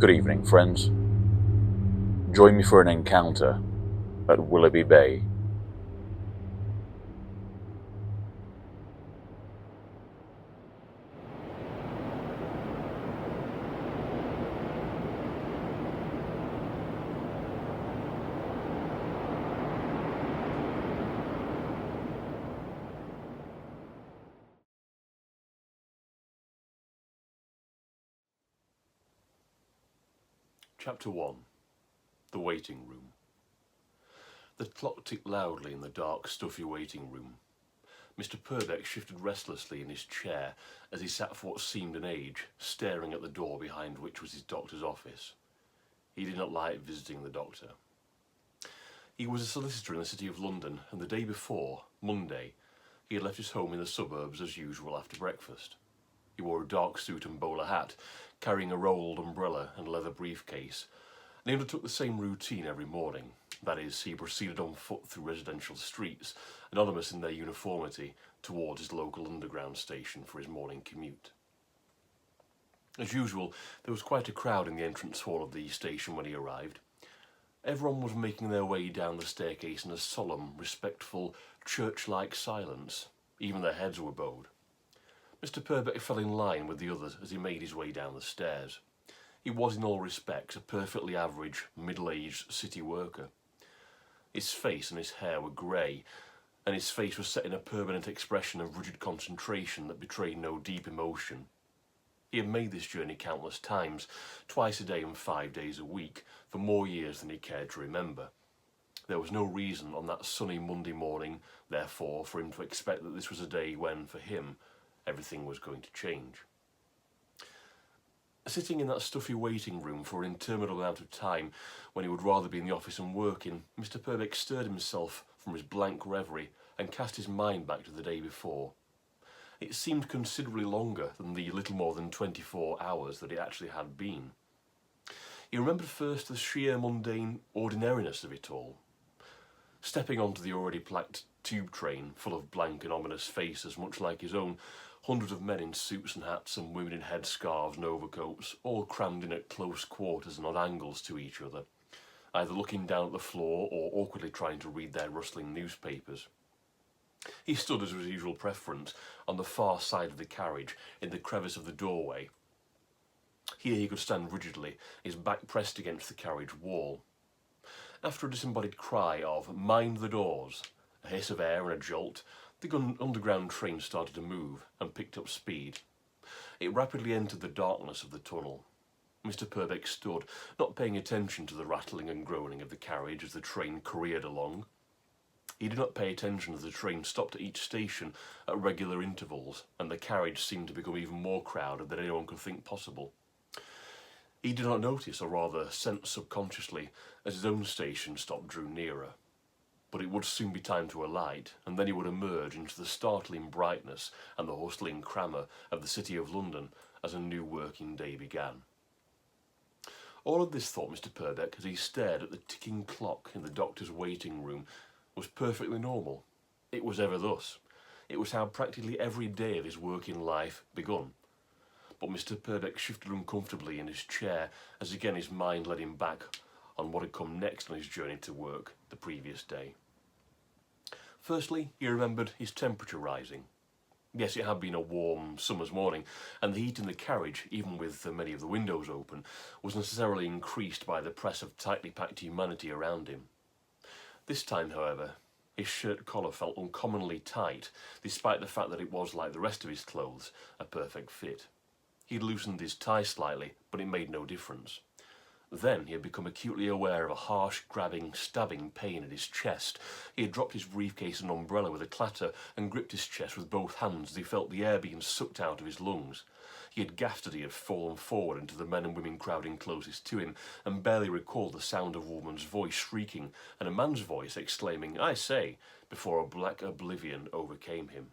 Good evening, friends. Join me for an encounter at Willerby Bay. Chapter 1. The Waiting Room. The clock ticked loudly in the dark, stuffy waiting room. Mr Purbeck shifted restlessly in his chair as he sat for what seemed an age, staring at the door behind which was his doctor's office. He did not like visiting the doctor. He was a solicitor in the City of London, and the day before, Monday, he had left his home in the suburbs as usual after breakfast. He wore a dark suit and bowler hat, carrying a rolled umbrella and leather briefcase, and he undertook the same routine every morning. That is, he proceeded on foot through residential streets, anonymous in their uniformity, towards his local underground station for his morning commute. As usual, there was quite a crowd in the entrance hall of the station when he arrived. Everyone was making their way down the staircase in a solemn, respectful, church-like silence. Even their heads were bowed. Mr Purbeck fell in line with the others as he made his way down the stairs. He was in all respects a perfectly average, middle-aged city worker. His face and his hair were grey, and his face was set in a permanent expression of rigid concentration that betrayed no deep emotion. He had made this journey countless times, twice a day and 5 days a week, for more years than he cared to remember. There was no reason on that sunny Monday morning, therefore, for him to expect that this was a day when, for him, everything was going to change. Sitting in that stuffy waiting room for an interminable amount of time, when he would rather be in the office and working, Mr Purbeck stirred himself from his blank reverie and cast his mind back to the day before. It seemed considerably longer than the little more than 24 hours that it actually had been. He remembered first the sheer mundane ordinariness of it all. Stepping onto the already plaqued tube train, full of blank and ominous faces much like his own, hundreds of men in suits and hats and women in headscarves and overcoats, all crammed in at close quarters and odd angles to each other, either looking down at the floor or awkwardly trying to read their rustling newspapers. He stood, as was his usual preference, on the far side of the carriage, in the crevice of the doorway. Here he could stand rigidly, his back pressed against the carriage wall. After a disembodied cry of "Mind the doors!" a hiss of air and a jolt, the underground train started to move and picked up speed. It rapidly entered the darkness of the tunnel. Mr Purbeck stood, not paying attention to the rattling and groaning of the carriage as the train careered along. He did not pay attention as the train stopped at each station at regular intervals, and the carriage seemed to become even more crowded than anyone could think possible. He did not notice, or rather sense subconsciously, as his own station stop drew nearer. But it would soon be time to alight, and then he would emerge into the startling brightness and the hustling clamour of the City of London as a new working day began. All of this, thought Mr Purbeck, as he stared at the ticking clock in the doctor's waiting room, was perfectly normal. It was ever thus. It was how practically every day of his working life begun. But Mr Purbeck shifted uncomfortably in his chair as again his mind led him back on what had come next on his journey to work the previous day. Firstly, he remembered his temperature rising. Yes, it had been a warm summer's morning, and the heat in the carriage, even with many of the windows open, was necessarily increased by the press of tightly packed humanity around him. This time, however, his shirt collar felt uncommonly tight, despite the fact that it was, like the rest of his clothes, a perfect fit. He had loosened his tie slightly, but it made no difference. Then he had become acutely aware of a harsh, grabbing, stabbing pain at his chest. He had dropped his briefcase and umbrella with a clatter and gripped his chest with both hands as he felt the air being sucked out of his lungs. He had gasped as he had fallen forward into the men and women crowding closest to him, and barely recalled the sound of a woman's voice shrieking and a man's voice exclaiming, "I say," before a black oblivion overcame him.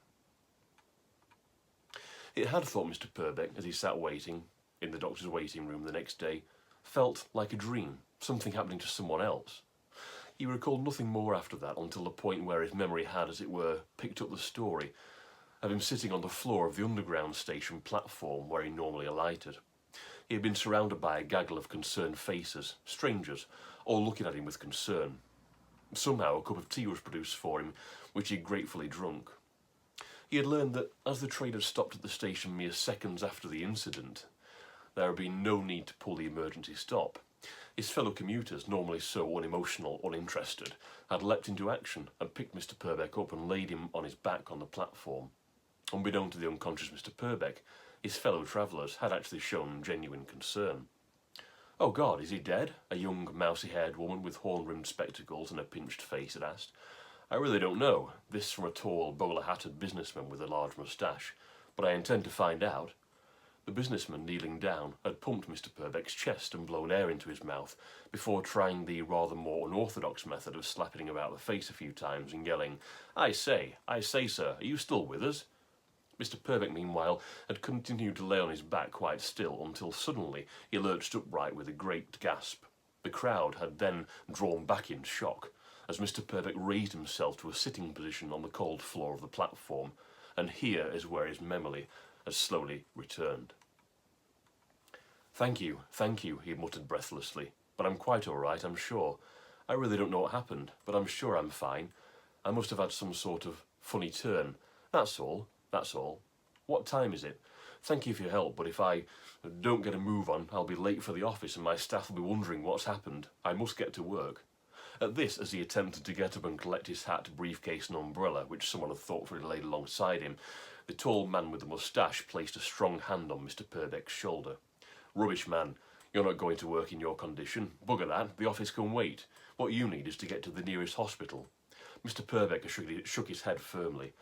It had, thought Mr Purbeck as he sat waiting in the doctor's waiting room the next day, felt like a dream, something happening to someone else. He recalled nothing more after that until the point where his memory had, as it were, picked up the story of him sitting on the floor of the underground station platform where he normally alighted. He had been surrounded by a gaggle of concerned faces, strangers, all looking at him with concern. Somehow a cup of tea was produced for him, which he gratefully drunk. He had learned that as the train had stopped at the station mere seconds after the incident, there had been no need to pull the emergency stop. His fellow commuters, normally so unemotional, uninterested, had leapt into action and picked Mr Purbeck up and laid him on his back on the platform. Unbeknown to the unconscious Mr Purbeck, his fellow travellers had actually shown genuine concern. "Oh God, is he dead?" a young mousy-haired woman with horn-rimmed spectacles and a pinched face had asked. "I really don't know," this from a tall, bowler-hatted businessman with a large moustache, "but I intend to find out." The businessman, kneeling down, had pumped Mr Purbeck's chest and blown air into his mouth before trying the rather more unorthodox method of slapping him about the face a few times and yelling, I say, sir, are you still with us?" Mr Purbeck, meanwhile, had continued to lay on his back quite still until suddenly he lurched upright with a great gasp. The crowd had then drawn back in shock as Mr Purbeck raised himself to a sitting position on the cold floor of the platform, and here is where his memory has slowly returned. Thank you, he muttered breathlessly, "but I'm quite all right, I'm sure. I really don't know what happened, but I'm sure I'm fine. I must have had some sort of funny turn. That's all. What time is it? Thank you for your help, but if I don't get a move on, I'll be late for the office and my staff will be wondering what's happened. I must get to work." At this, as he attempted to get up and collect his hat, briefcase and umbrella, which someone had thoughtfully laid alongside him, the tall man with the moustache placed a strong hand on Mr Purbeck's shoulder. "Rubbish, man. You're not going to work in your condition. Bugger that, the office can wait. What you need is to get to the nearest hospital." Mr Purbeck shook his head firmly.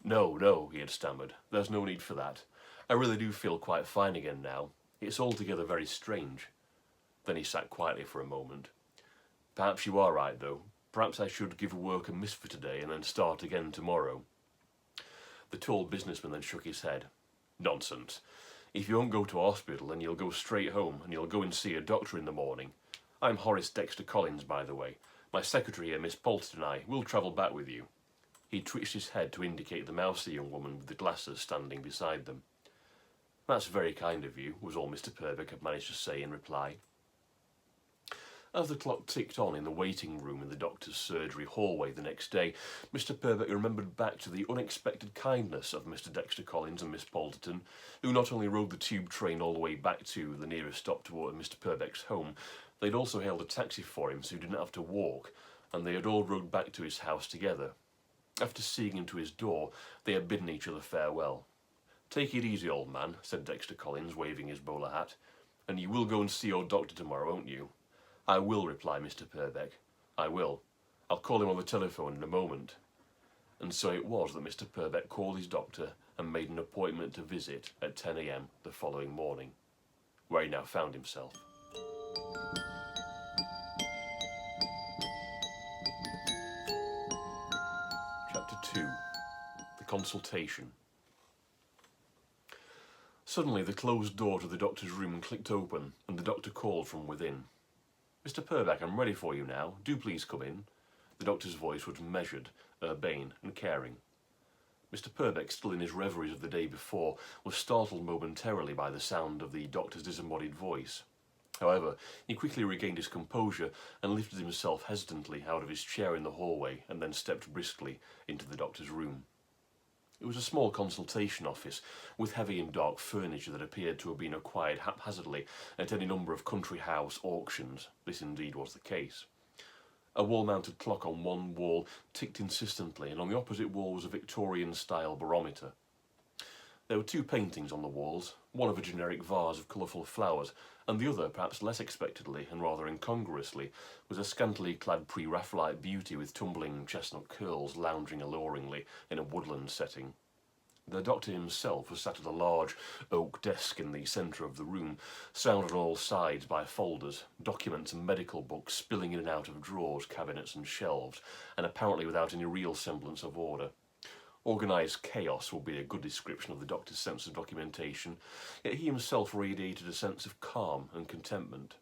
No, he had stammered. "There's no need for that. I really do feel quite fine again now. It's altogether very strange." Then he sat quietly for a moment. "Perhaps you are right, though. Perhaps I should give work a miss for today and then start again tomorrow." The tall businessman then shook his head. "Nonsense. If you won't go to hospital, then you'll go straight home and you'll go and see a doctor in the morning. I'm Horace Dexter Collins, by the way. My secretary here, Miss Polton, and I will travel back with you." He twitched his head to indicate the mousy young woman with the glasses standing beside them. "That's very kind of you," was all Mr Purbeck had managed to say in reply. As the clock ticked on in the waiting room in the doctor's surgery hallway the next day, Mr Purbeck remembered back to the unexpected kindness of Mr Dexter Collins and Miss Polton, who not only rode the tube train all the way back to the nearest stop toward Mr Purbeck's home, they'd also hailed a taxi for him so he didn't have to walk, and they had all rode back to his house together. After seeing him to his door, they had bidden each other farewell. "Take it easy, old man," said Dexter Collins, waving his bowler hat. "And you will go and see your doctor tomorrow, won't you?" "I will," replied Mr Purbeck. "I will. I'll call him on the telephone in a moment." And so it was that Mr Purbeck called his doctor and made an appointment to visit at 10 a.m. the following morning, where he now found himself. Chapter 2. The Consultation. Suddenly the closed door to the doctor's room clicked open and the doctor called from within. "Mr Purbeck, I'm ready for you now. Do please come in." The doctor's voice was measured, urbane and caring. Mr Purbeck, still in his reveries of the day before, was startled momentarily by the sound of the doctor's disembodied voice. However, he quickly regained his composure and lifted himself hesitantly out of his chair in the hallway and then stepped briskly into the doctor's room. It was a small consultation office with heavy and dark furniture that appeared to have been acquired haphazardly at any number of country house auctions. This indeed was the case. A wall-mounted clock on one wall ticked insistently, and on the opposite wall was a Victorian-style barometer. There were two paintings on the walls, one of a generic vase of colourful flowers, and the other, perhaps less expectedly and rather incongruously, was a scantily clad pre-Raphaelite beauty with tumbling chestnut curls lounging alluringly in a woodland setting. The doctor himself was sat at a large oak desk in the centre of the room, surrounded on all sides by folders, documents and medical books spilling in and out of drawers, cabinets and shelves, and apparently without any real semblance of order. Organised chaos would be a good description of the doctor's sense of documentation, yet he himself radiated a sense of calm and contentment.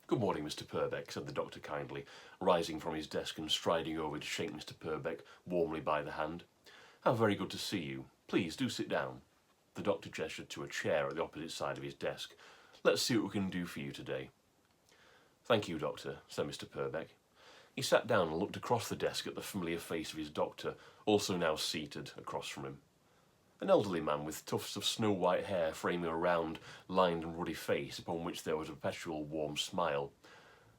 "Good morning, Mr Purbeck," said the doctor kindly, rising from his desk and striding over to shake Mr Purbeck warmly by the hand. "How very good to see you. Please do sit down." The doctor gestured to a chair at the opposite side of his desk. Let's see what we can do for you today." "Thank you, Doctor," said Mr Purbeck. He sat down and looked across the desk at the familiar face of his doctor, also now seated across from him. An elderly man with tufts of snow-white hair framing a round, lined and ruddy face upon which there was a perpetual warm smile.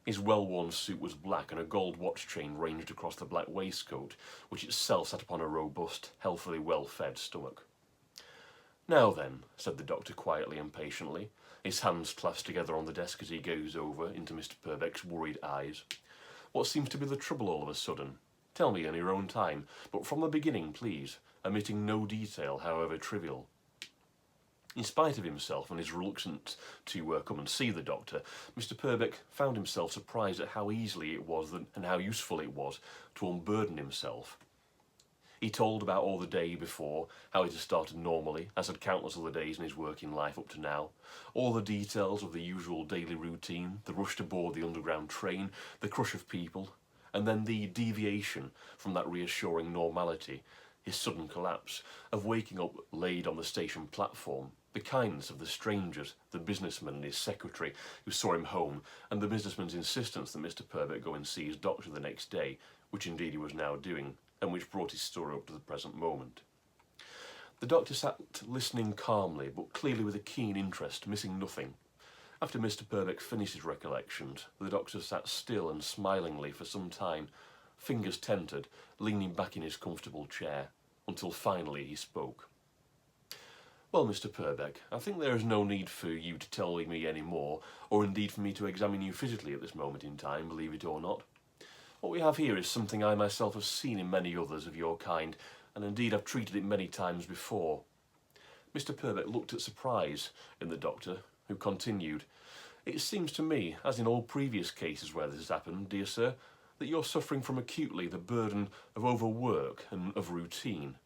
His well-worn suit was black, and a gold watch chain ranged across the black waistcoat, which itself sat upon a robust, healthily well-fed stomach. "Now then," said the doctor quietly and patiently, his hands clasped together on the desk as he gazed over into Mr Purbeck's worried eyes. "What seems to be the trouble all of a sudden? Tell me in your own time, but from the beginning, please, omitting no detail, however trivial." In spite of himself and his reluctance to come and see the doctor, Mr Purbeck found himself surprised at how easily it was and how useful it was to unburden himself. He told about all the day before, how it had started normally, as had countless other days in his working life up to now, all the details of the usual daily routine, the rush to board the underground train, the crush of people, and then the deviation from that reassuring normality, his sudden collapse, of waking up laid on the station platform, the kindness of the strangers, the businessman and his secretary who saw him home, and the businessman's insistence that Mr Purbeck go and see his doctor the next day, which indeed he was now doing, and which brought his story up to the present moment. The doctor sat listening calmly, but clearly with a keen interest, missing nothing. After Mr Purbeck finished his recollections, the doctor sat still and smilingly for some time, fingers tented, leaning back in his comfortable chair, until finally he spoke. "Well, Mr Purbeck, I think there is no need for you to tell me any more, or indeed for me to examine you physically at this moment in time, believe it or not. What we have here is something I myself have seen in many others of your kind, and indeed have treated it many times before." Mr Purbeck looked at surprise in the doctor, who continued, "It seems to me, as in all previous cases where this has happened, dear sir, that you're suffering from acutely the burden of overwork and of routine.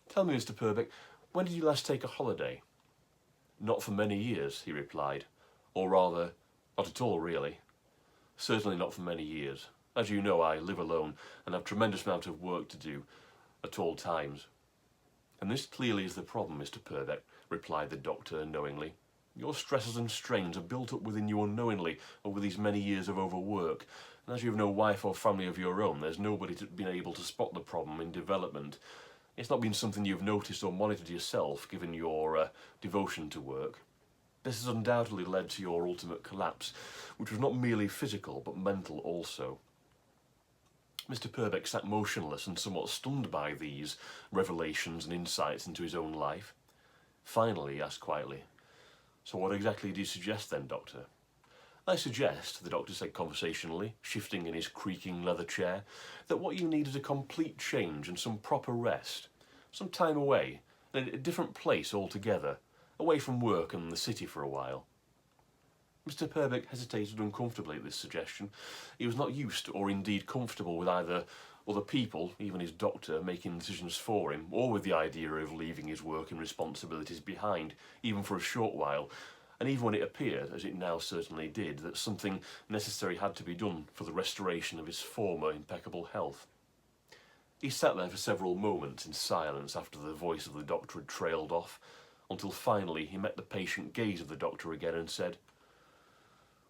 Tell me, Mr Purbeck, when did you last take a holiday?" "Not for many years," he replied, "or rather, not at all really. Certainly not for many years. As you know, I live alone and have a tremendous amount of work to do at all times." "And this clearly is the problem, Mr Purbeck," replied the doctor knowingly. "Your stresses and strains are built up within you unknowingly over these many years of overwork, and as you have no wife or family of your own, there's nobody been able to spot the problem in development. It's not been something you've noticed or monitored yourself, given your devotion to work. This has undoubtedly led to your ultimate collapse, which was not merely physical, but mental also." Mr Purbeck sat motionless and somewhat stunned by these revelations and insights into his own life. Finally, he asked quietly, "So what exactly do you suggest then, Doctor?" "I suggest," the doctor said conversationally, shifting in his creaking leather chair, "that what you need is a complete change and some proper rest. Some time away, in a different place altogether, away from work and the city for a while." Mr Purbeck hesitated uncomfortably at this suggestion. He was not used to, or indeed comfortable with, either other people, even his doctor, making decisions for him, or with the idea of leaving his work and responsibilities behind, even for a short while, and even when it appeared, as it now certainly did, that something necessary had to be done for the restoration of his former impeccable health. He sat there for several moments in silence after the voice of the doctor had trailed off, until finally he met the patient gaze of the doctor again and said,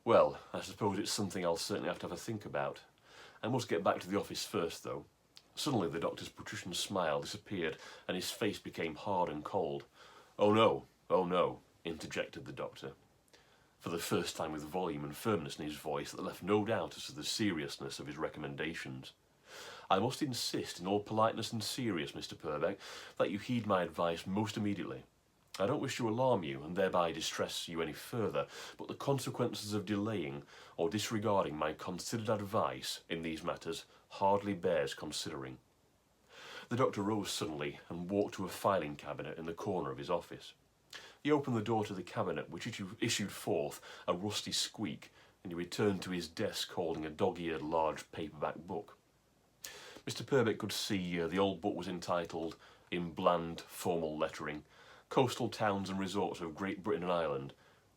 "Well, I suppose it's something I'll certainly have to think about. I must get back to the office first, though." Suddenly the doctor's patrician smile disappeared and his face became hard and cold. Oh no," interjected the doctor, for the first time with volume and firmness in his voice that left no doubt as to the seriousness of his recommendations. "I must insist in all politeness and seriousness, Mr Purbeck, that you heed my advice most immediately. I don't wish to alarm you and thereby distress you any further, but the consequences of delaying or disregarding my considered advice in these matters hardly bears considering." The doctor rose suddenly and walked to a filing cabinet in the corner of his office. He opened the door to the cabinet, which issued forth a rusty squeak, and he returned to his desk holding a dog-eared large paperback book. Mr Purbeck could see the old book was entitled, in bland, formal lettering, "Coastal Towns and Resorts of Great Britain and Ireland,"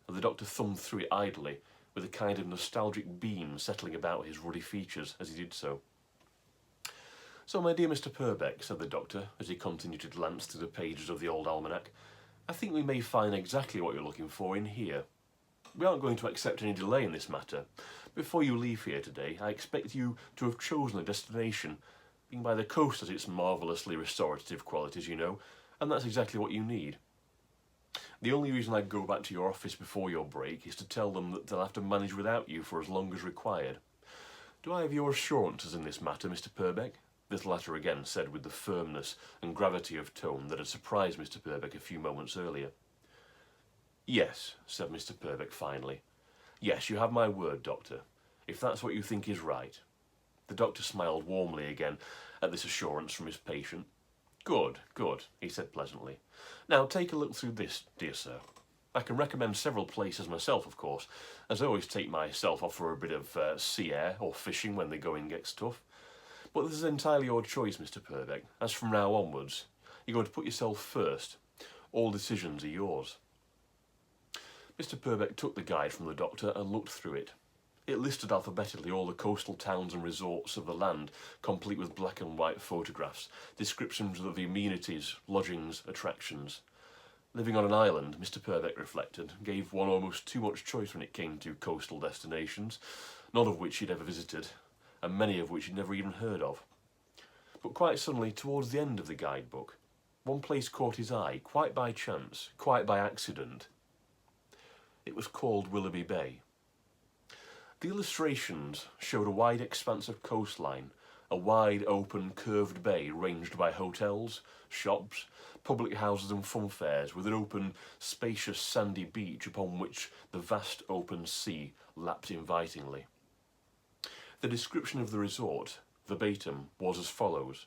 and the doctor thumbed through it idly, with a kind of nostalgic beam settling about his ruddy features as he did so. "So, my dear Mr Purbeck," said the doctor, as he continued to glance through the pages of the old almanac, "I think we may find exactly what you're looking for in here. We aren't going to accept any delay in this matter. Before you leave here today, I expect you to have chosen a destination. Being by the coast has its marvellously restorative qualities, you know, and that's exactly what you need. The only reason I'd go back to your office before your break is to tell them that they'll have to manage without you for as long as required. Do I have your assurances in this matter, Mr Purbeck? This latter again said with the firmness and gravity of tone that had surprised Mr Purbeck a few moments earlier. Yes, said Mr Purbeck finally. Yes, you have my word, Doctor, if that's what you think is right. The doctor smiled warmly again at this assurance from his patient. Good, good, he said pleasantly. Now take a look through this, dear sir. I can recommend several places myself, of course, as I always take myself off for a bit of sea air or fishing when the going gets tough. But this is entirely your choice, Mr Purbeck. As from now onwards, you're going to put yourself first. All decisions are yours. Mr Purbeck took the guide from the doctor and looked through it. It listed alphabetically all the coastal towns and resorts of the land, complete with black and white photographs, descriptions of the amenities, lodgings, attractions. Living on an island, Mr Purbeck reflected, gave one almost too much choice when it came to coastal destinations, none of which he'd ever visited, and many of which he'd never even heard of. But quite suddenly, towards the end of the guidebook, one place caught his eye, quite by chance, quite by accident. It was called Willerby Bay. The illustrations showed a wide expanse of coastline, a wide, open, curved bay ranged by hotels, shops, public houses and funfairs, with an open, spacious, sandy beach upon which the vast open sea lapped invitingly. The description of the resort, verbatim, was as follows,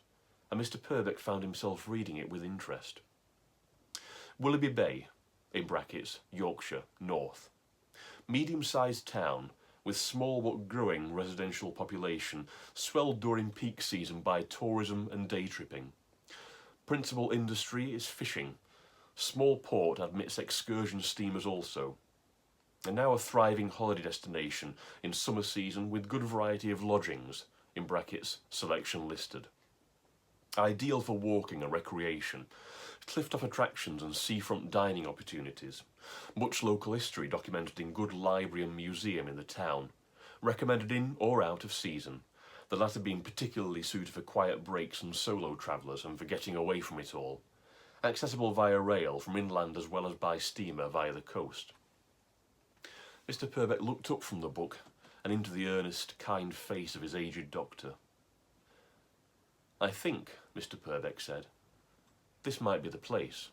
and Mr Purbeck found himself reading it with interest. Willerby Bay, in brackets, Yorkshire, North. Medium-sized town, with small but growing residential population, swelled during peak season by tourism and day tripping. Principal industry is fishing. Small port admits excursion steamers also. And now a thriving holiday destination in summer season with good variety of lodgings, in brackets, selection listed. Ideal for walking and recreation, cliff-top attractions and seafront dining opportunities. Much local history documented in good library and museum in the town. Recommended in or out of season, the latter being particularly suited for quiet breaks and solo travellers and for getting away from it all. Accessible via rail from inland as well as by steamer via the coast. Mr Purbeck looked up from the book and into the earnest, kind face of his aged doctor. I think, Mr Purbeck said, this might be the place.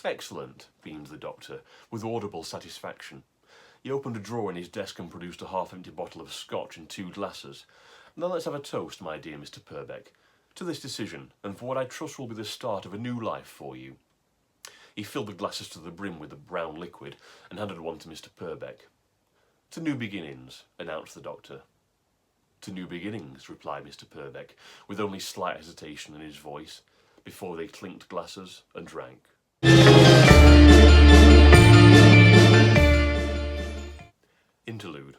Excellent, beamed the doctor, with audible satisfaction. He opened a drawer in his desk and produced a half-empty bottle of scotch and 2 glasses. Now let's have a toast, my dear Mr Purbeck, to this decision, and for what I trust will be the start of a new life for you. He filled the glasses to the brim with the brown liquid and handed one to Mr Purbeck. To new beginnings, announced the doctor. To new beginnings, replied Mr Purbeck, with only slight hesitation in his voice, before they clinked glasses and drank. Interlude.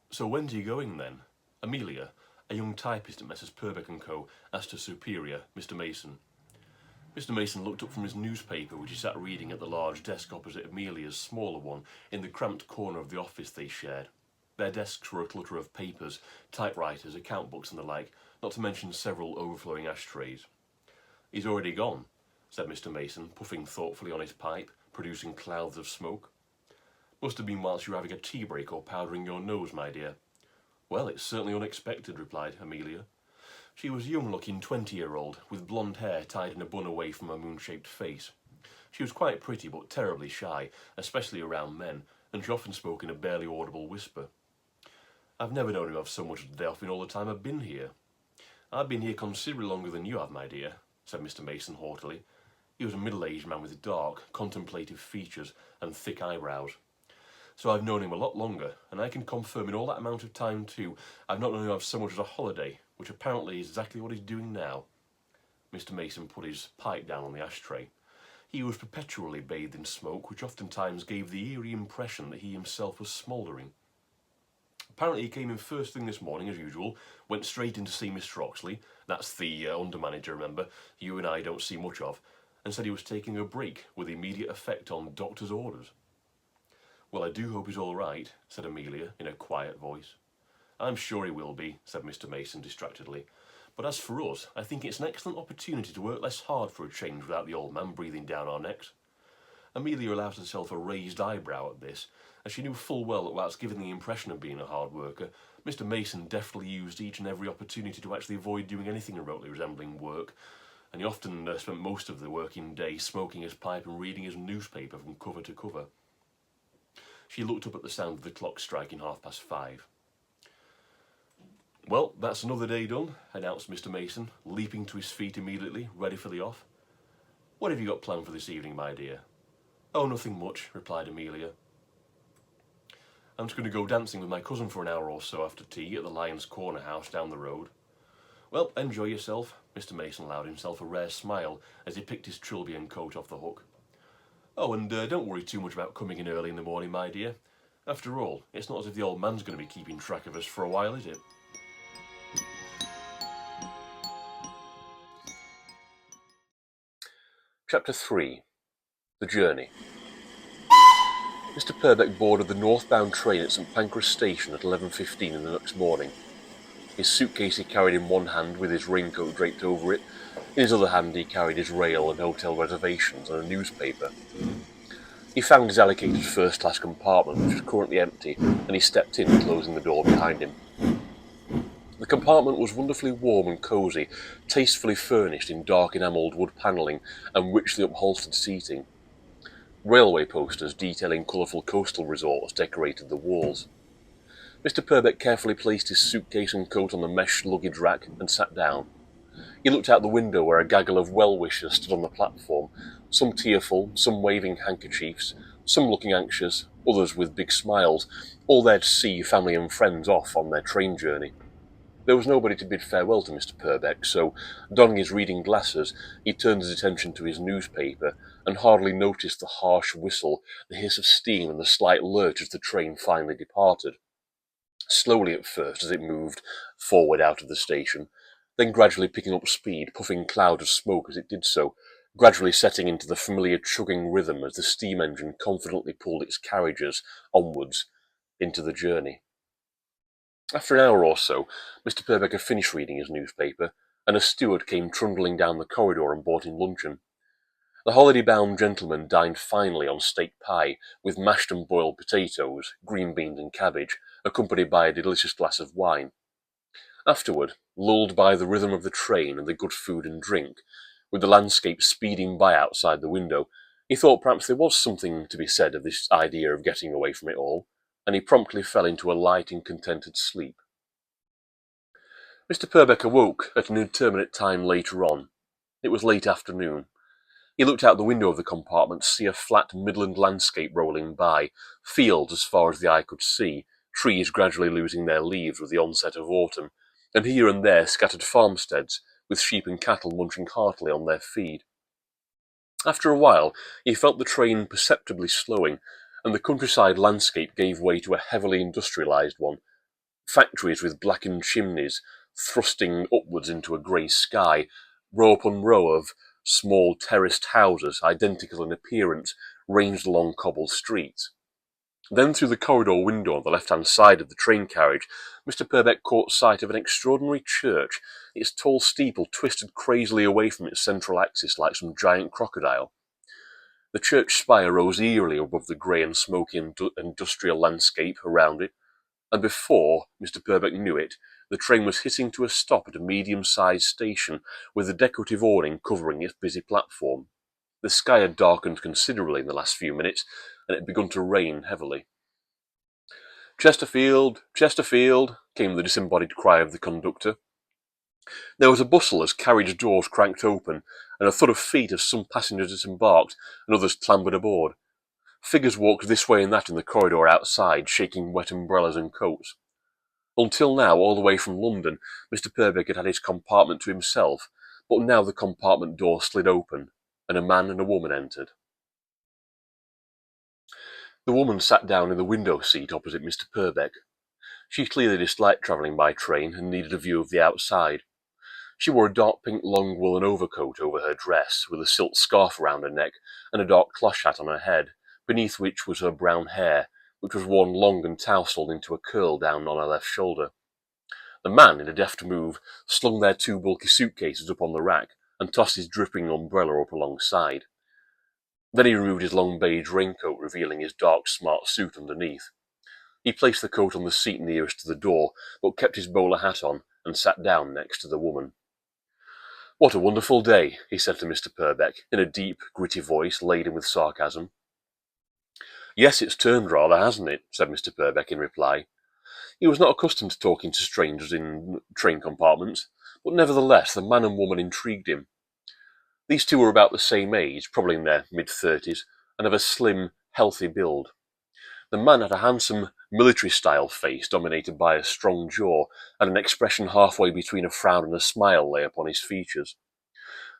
So when's he going then? Amelia, a young typist at Messrs Purbeck & Co, asked her superior, Mr Mason. Mr Mason looked up from his newspaper, which he sat reading at the large desk opposite Amelia's smaller one, in the cramped corner of the office they shared. Their desks were a clutter of papers, typewriters, account books and the like, not to mention several overflowing ashtrays. He's already gone, said Mr Mason, puffing thoughtfully on his pipe, producing clouds of smoke. Must have been whilst you were having a tea break or powdering your nose, my dear. Well, it's certainly unexpected, replied Amelia. She was a young-looking 20-year-old, with blonde hair tied in a bun away from her moon-shaped face. She was quite pretty, but terribly shy, especially around men, and she often spoke in a barely audible whisper. I've never known him have so much of the day off in all the time I've been here. I've been here considerably longer than you have, my dear, said Mr Mason haughtily. He was a middle-aged man with dark, contemplative features and thick eyebrows. So I've known him a lot longer, and I can confirm in all that amount of time too, I've not known him have so much as a holiday, which apparently is exactly what he's doing now. Mr Mason put his pipe down on the ashtray. He was perpetually bathed in smoke, which oftentimes gave the eerie impression that he himself was smouldering. Apparently he came in first thing this morning, as usual, went straight in to see Mr Oxley, that's the under-manager, remember, you and I don't see much of, and said he was taking a break with immediate effect on doctor's orders. "Well, I do hope he's all right," said Amelia in a quiet voice. "I'm sure he will be," said Mr Mason distractedly. "But as for us, I think it's an excellent opportunity to work less hard for a change without the old man breathing down our necks." Amelia allowed herself a raised eyebrow at this, as she knew full well that whilst giving the impression of being a hard worker, Mr Mason deftly used each and every opportunity to actually avoid doing anything remotely resembling work, and he often spent most of the working day smoking his pipe and reading his newspaper from cover to cover. She looked up at the sound of the clock striking 5:30. "Well, that's another day done," announced Mr Mason, leaping to his feet immediately, ready for the off. "What have you got planned for this evening, my dear?" "Oh, nothing much," replied Amelia. "I'm just going to go dancing with my cousin for an hour or so after tea at the Lion's Corner house down the road." "Well, enjoy yourself." Mr Mason allowed himself a rare smile as he picked his trilby and coat off the hook. "Oh, and don't worry too much about coming in early in the morning, my dear. After all, it's not as if the old man's going to be keeping track of us for a while, is it?" Chapter 3. The Journey. Mr Purbeck boarded the northbound train at St Pancras Station at 11:15 in the next morning. His suitcase he carried in one hand with his raincoat draped over it. In his other hand he carried his rail and hotel reservations and a newspaper. He found his allocated first-class compartment, which was currently empty, and he stepped in, closing the door behind him. The compartment was wonderfully warm and cosy, tastefully furnished in dark enamelled wood panelling and richly upholstered seating. Railway posters detailing colourful coastal resorts decorated the walls. Mr Purbeck carefully placed his suitcase and coat on the mesh luggage rack and sat down. He looked out the window where a gaggle of well-wishers stood on the platform, some tearful, some waving handkerchiefs, some looking anxious, others with big smiles, all there to see family and friends off on their train journey. There was nobody to bid farewell to Mr Purbeck, so, donning his reading glasses, he turned his attention to his newspaper, and hardly noticed the harsh whistle, the hiss of steam, and the slight lurch as the train finally departed. Slowly at first as it moved forward out of the station, then gradually picking up speed, puffing clouds of smoke as it did so, gradually setting into the familiar chugging rhythm as the steam engine confidently pulled its carriages onwards into the journey. After an hour or so, Mr Purbeck had finished reading his newspaper, and a steward came trundling down the corridor and brought him luncheon. The holiday-bound gentleman dined finely on steak pie, with mashed and boiled potatoes, green beans and cabbage, accompanied by a delicious glass of wine. Afterward, lulled by the rhythm of the train and the good food and drink, with the landscape speeding by outside the window, he thought perhaps there was something to be said of this idea of getting away from it all, and he promptly fell into a light and contented sleep. Mr Purbeck awoke at an indeterminate time later on. It was late afternoon. He looked out the window of the compartment to see a flat midland landscape rolling by, fields as far as the eye could see, trees gradually losing their leaves with the onset of autumn, and here and there scattered farmsteads, with sheep and cattle munching heartily on their feed. After a while, he felt the train perceptibly slowing, and the countryside landscape gave way to a heavily industrialised one. Factories with blackened chimneys thrusting upwards into a grey sky, row upon row of small terraced houses, identical in appearance, ranged along cobbled streets. Then through the corridor window on the left-hand side of the train carriage, Mr Purbeck caught sight of an extraordinary church, its tall steeple twisted crazily away from its central axis like some giant crocodile. The church spire rose eerily above the grey and smoky industrial landscape around it, and before Mr Purbeck knew it, the train was hitting to a stop at a medium-sized station with a decorative awning covering its busy platform. The sky had darkened considerably in the last few minutes, and it had begun to rain heavily. "Chesterfield, Chesterfield," came the disembodied cry of the conductor. There was a bustle as carriage doors cranked open, and a thud of feet as some passengers disembarked and others clambered aboard. Figures walked this way and that in the corridor outside, shaking wet umbrellas and coats. Until now, all the way from London, Mr Purbeck had had his compartment to himself, but now the compartment door slid open, and a man and a woman entered. The woman sat down in the window seat opposite Mr Purbeck. She clearly disliked travelling by train and needed a view of the outside. She wore a dark pink long woolen overcoat over her dress, with a silk scarf around her neck, and a dark cloche hat on her head, beneath which was her brown hair, which was worn long and tousled into a curl down on her left shoulder. The man, in a deft move, slung their 2 bulky suitcases up on the rack and tossed his dripping umbrella up alongside. Then he removed his long beige raincoat, revealing his dark smart suit underneath. He placed the coat on the seat nearest to the door, but kept his bowler hat on and sat down next to the woman. "What a wonderful day," he said to Mr. Purbeck, in a deep, gritty voice laden with sarcasm. "Yes, it's turned rather, hasn't it?" said Mr. Purbeck in reply. He was not accustomed to talking to strangers in train compartments, but nevertheless the man and woman intrigued him. These two were about the same age, probably in their mid-30s, and of a slim, healthy build. The man had a handsome, military-style face dominated by a strong jaw, and an expression halfway between a frown and a smile lay upon his features.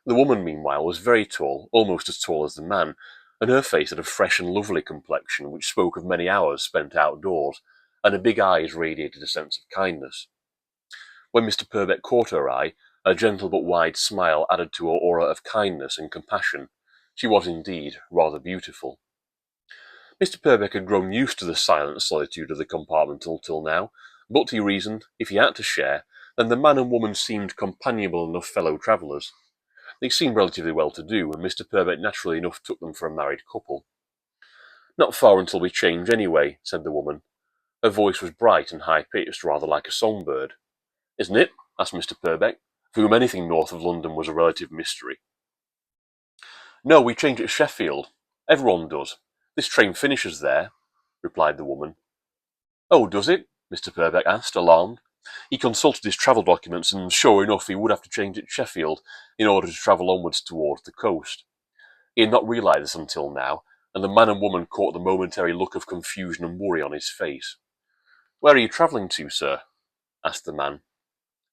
The woman, meanwhile, was very tall, almost as tall as the man, and her face had a fresh and lovely complexion which spoke of many hours spent outdoors, and her big eyes radiated a sense of kindness. When Mr. Purbeck caught her eye, a gentle but wide smile added to her aura of kindness and compassion. She was indeed rather beautiful. Mr. Purbeck had grown used to the silent solitude of the compartment until now, but, he reasoned, if he had to share, then the man and woman seemed companionable enough fellow travellers. They seemed relatively well-to-do, and Mr. Purbeck naturally enough took them for a married couple. "Not far until we change, anyway," said the woman. Her voice was bright and high-pitched, rather like a songbird. "Isn't it?" asked Mr. Purbeck, for whom anything north of London was a relative mystery. "No, we change at Sheffield. Everyone does. This train finishes there," replied the woman. "Oh, does it?" Mr. Purbeck asked, alarmed. He consulted his travel documents, and sure enough he would have to change at Sheffield in order to travel onwards towards the coast. He had not realised this until now, and the man and woman caught the momentary look of confusion and worry on his face. "Where are you travelling to, sir?" asked the man,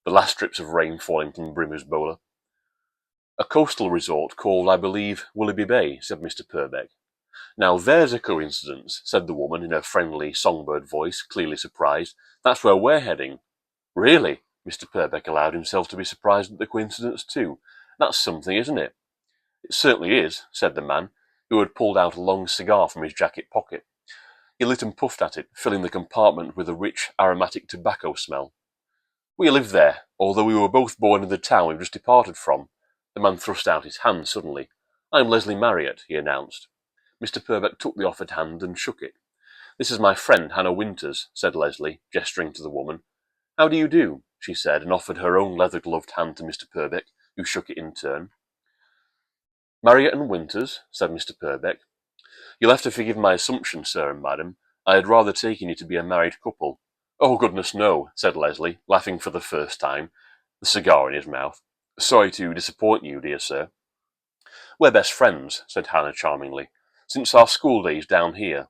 the last strips of rain falling from the brim of his bowler. "A coastal resort called, I believe, Willerby Bay," said Mr. Purbeck. "Now there's a coincidence," said the woman in her friendly songbird voice, clearly surprised. "That's where we're heading." "Really?" Mr. Purbeck allowed himself to be surprised at the coincidence too. "That's something, isn't it?" "It certainly is," said the man, who had pulled out a long cigar from his jacket pocket. He lit and puffed at it, filling the compartment with a rich, aromatic tobacco smell. "We live there, although we were both born in the town we've just departed from." The man thrust out his hand suddenly. "I'm Leslie Marriott," he announced. Mr. Purbeck took the offered hand and shook it. "This is my friend, Hannah Winters," said Leslie, gesturing to the woman. "How do you do?" she said, and offered her own leather-gloved hand to Mr. Purbeck, who shook it in turn. "Marriott and Winters," said Mr. Purbeck. "You'll have to forgive my assumption, sir and madam. I had rather taken you to be a married couple." "Oh, goodness, no," said Leslie, laughing for the first time, the cigar in his mouth. "Sorry to disappoint you, dear sir." "We're best friends," said Hannah charmingly, "since our school days down here."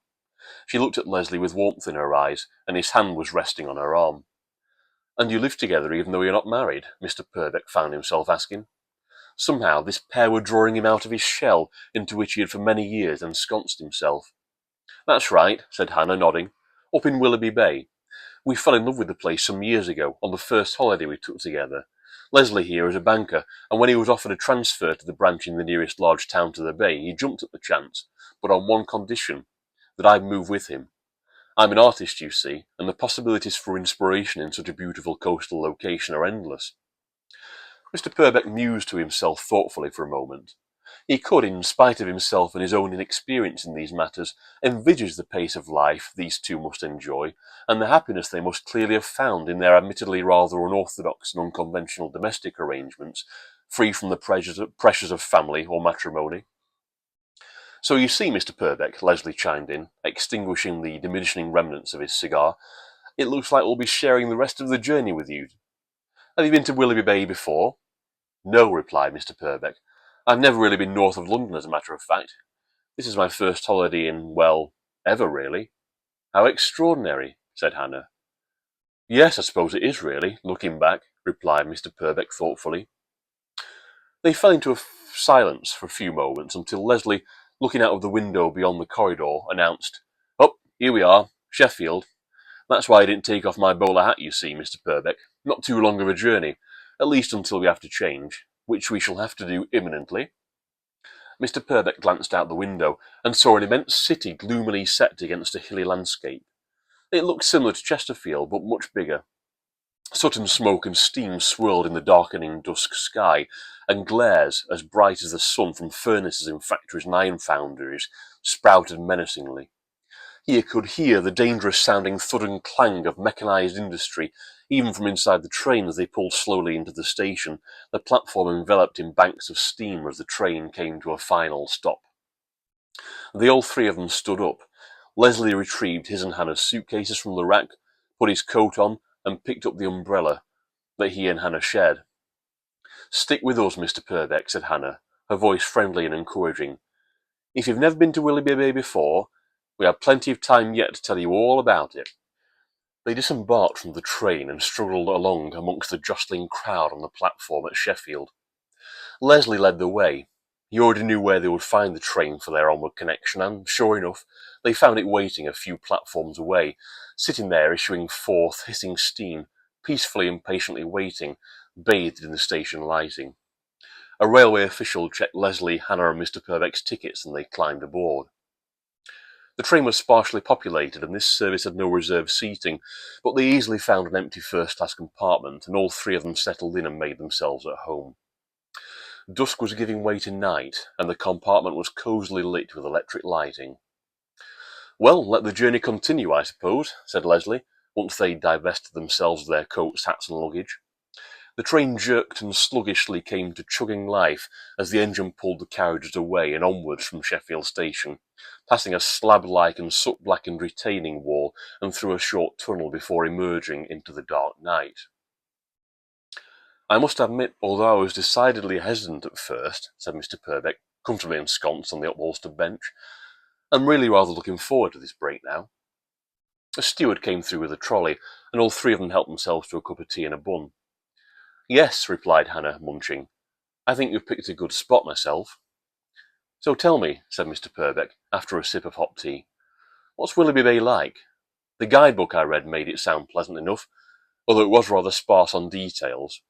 She looked at Leslie with warmth in her eyes, and his hand was resting on her arm. "And you live together even though you're not married?" Mr. Purbeck found himself asking. Somehow this pair were drawing him out of his shell, into which he had for many years ensconced himself. "That's right," said Hannah, nodding. "Up in Willerby Bay. We fell in love with the place some years ago, on the first holiday we took together. Leslie here is a banker, and when he was offered a transfer to the branch in the nearest large town to the bay, he jumped at the chance, but on one condition, that I'd move with him. I'm an artist, you see, and the possibilities for inspiration in such a beautiful coastal location are endless." Mr. Purbeck mused to himself thoughtfully for a moment. He could, in spite of himself and his own inexperience in these matters, envisage the pace of life these two must enjoy, and the happiness they must clearly have found in their admittedly rather unorthodox and unconventional domestic arrangements, free from the pressures of family or matrimony. "So you see, Mr. Purbeck," Leslie chimed in, extinguishing the diminishing remnants of his cigar, "it looks like we'll be sharing the rest of the journey with you. Have you been to Willerby Bay before?" "No," replied Mr. Purbeck. "I've never really been north of London, as a matter of fact. This is my first holiday in, well, ever, really." "How extraordinary," said Hannah. "Yes, I suppose it is, really, looking back," replied Mr. Purbeck thoughtfully. They fell into silence for a few moments, until Leslie, looking out of the window beyond the corridor, announced, "Oh, here we are, Sheffield. That's why I didn't take off my bowler hat, you see, Mr. Purbeck. Not too long of a journey, at least until we have to change, which we shall have to do imminently." Mr. Purbeck glanced out the window and saw an immense city gloomily set against a hilly landscape. It looked similar to Chesterfield, but much bigger. Soot and smoke and steam swirled in the darkening dusk sky, and glares, as bright as the sun from furnaces in factories and iron foundries, sprouted menacingly. He could hear the dangerous-sounding thud and clang of mechanized industry, even from inside the train as they pulled slowly into the station, the platform enveloped in banks of steam as the train came to a final stop. The all three of them stood up. Leslie retrieved his and Hannah's suitcases from the rack, put his coat on, and picked up the umbrella that he and Hannah shared. "Stick with us, Mr. Purbeck," said Hannah, her voice friendly and encouraging. "If you've never been to Willerby Bay before, we have plenty of time yet to tell you all about it." They disembarked from the train and struggled along amongst the jostling crowd on the platform at Sheffield. Leslie led the way. He already knew where they would find the train for their onward connection, and, sure enough, they found it waiting a few platforms away, sitting there issuing forth hissing steam, peacefully and patiently waiting, bathed in the station lighting. A railway official checked Leslie, Hannah and Mr. Purbeck's tickets, and they climbed aboard. The train was sparsely populated, and this service had no reserved seating, but they easily found an empty first-class compartment, and all three of them settled in and made themselves at home. Dusk was giving way to night, and the compartment was cosily lit with electric lighting. "Well, let the journey continue, I suppose," said Leslie, once they'd divested themselves of their coats, hats and luggage. The train jerked and sluggishly came to chugging life as the engine pulled the carriages away and onwards from Sheffield Station, passing a slab-like and soot-blackened retaining wall and through a short tunnel before emerging into the dark night. "I must admit, although I was decidedly hesitant at first," said Mr. Purbeck, comfortably ensconced on the upholstered bench, "I'm really rather looking forward to this break now." A steward came through with a trolley, and all three of them helped themselves to a cup of tea and a bun. "Yes," replied Hannah, munching. "I think you've picked a good spot myself." "So tell me," said Mr. Purbeck, after a sip of hot tea, "what's Willerby Bay like? The guidebook I read made it sound pleasant enough, although it was rather sparse on details.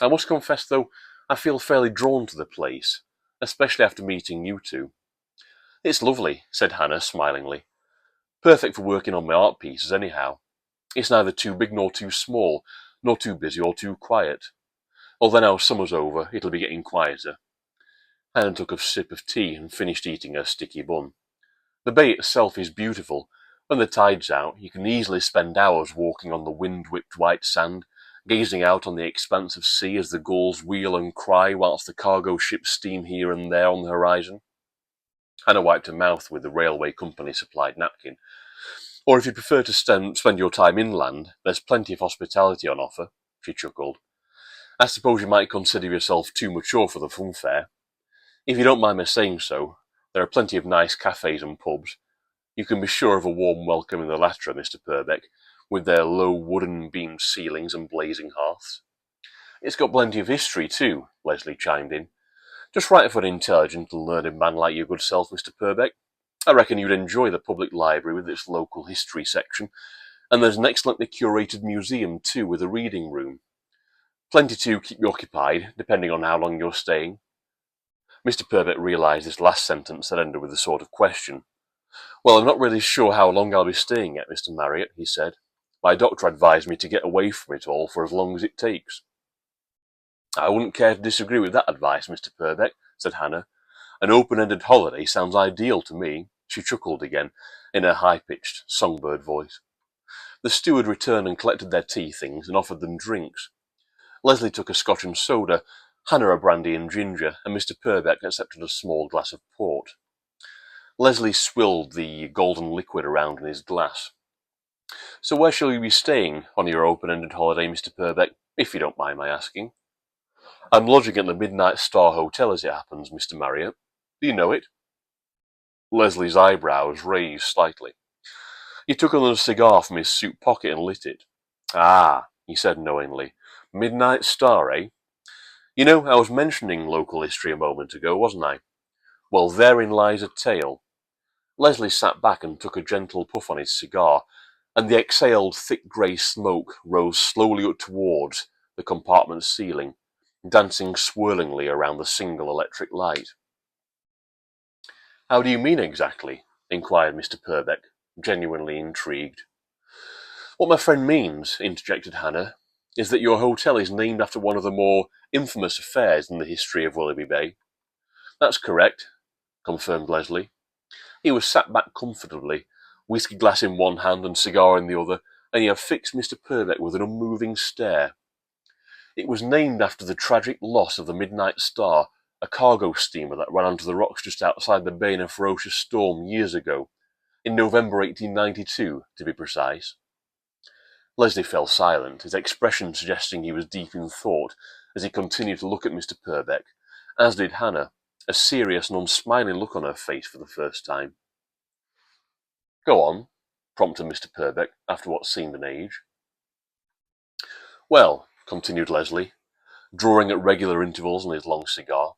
I must confess, though, I feel fairly drawn to the place, especially after meeting you two." "It's lovely," said Hannah smilingly. "Perfect for working on my art pieces, anyhow. It's neither too big nor too small, nor too busy or too quiet. Although now summer's over, it'll be getting quieter." Hannah took a sip of tea and finished eating her sticky bun. "The bay itself is beautiful. When the tide's out, you can easily spend hours walking on the wind-whipped white sand, gazing out on the expanse of sea as the gulls wheel and cry whilst the cargo ships steam here and there on the horizon." Hannah wiped her mouth with the railway company-supplied napkin. "Or if you prefer to spend your time inland, there's plenty of hospitality on offer," she chuckled. "I suppose you might consider yourself too mature for the funfair. If you don't mind my saying so, there are plenty of nice cafes and pubs. You can be sure of a warm welcome in the latter, Mr. Purbeck, with their low wooden beamed ceilings and blazing hearths." "It's got plenty of history too," Leslie chimed in. "Just right for an intelligent and learned man like your good self, Mr. Purbeck. I reckon you'd enjoy the public library with its local history section, and there's an excellently curated museum too with a reading room. Plenty to keep you occupied, depending on how long you're staying." Mr. Purbeck realised this last sentence had ended with a sort of question. "Well, I'm not really sure how long I'll be staying yet, Mr. Marriott," he said. "My doctor advised me to get away from it all for as long as it takes." "I wouldn't care to disagree with that advice, Mr. Purbeck," said Hannah. "An open-ended holiday sounds ideal to me." She chuckled again, in her high-pitched, songbird voice. The steward returned and collected their tea things and offered them drinks. Leslie took a scotch and soda, Hannah a brandy and ginger, and Mr. Purbeck accepted a small glass of port. Leslie swilled the golden liquid around in his glass. "So where shall you be staying on your open-ended holiday, Mr. Purbeck, if you don't mind my asking?" "I'm lodging at the Midnight Star Hotel, as it happens, Mr. Marriott. Do you know it?" Leslie's eyebrows raised slightly. He took another cigar from his suit pocket and lit it. "Ah," he said knowingly. "Midnight Star, eh? You know, I was mentioning local history a moment ago, wasn't I? Well, therein lies a tale." Leslie sat back and took a gentle puff on his cigar, and the exhaled thick grey smoke rose slowly up towards the compartment's ceiling, dancing swirlingly around the single electric light. "How do you mean exactly?" inquired Mr. Purbeck, genuinely intrigued. "What my friend means," interjected Hannah, "is that your hotel is named after one of the more infamous affairs in the history of Willerby Bay." "That's correct," confirmed Leslie. He was sat back comfortably, whisky glass in one hand and cigar in the other, and he had fixed Mr. Purbeck with an unmoving stare. "It was named after the tragic loss of the Midnight Star, a cargo steamer that ran onto the rocks just outside the bay in a ferocious storm years ago, in November 1892, to be precise." Leslie fell silent, his expression suggesting he was deep in thought, as he continued to look at Mr. Purbeck, as did Hannah, a serious and unsmiling look on her face for the first time. "Go on," prompted Mr. Purbeck, after what seemed an age. "Well," continued Leslie, drawing at regular intervals on his long cigar,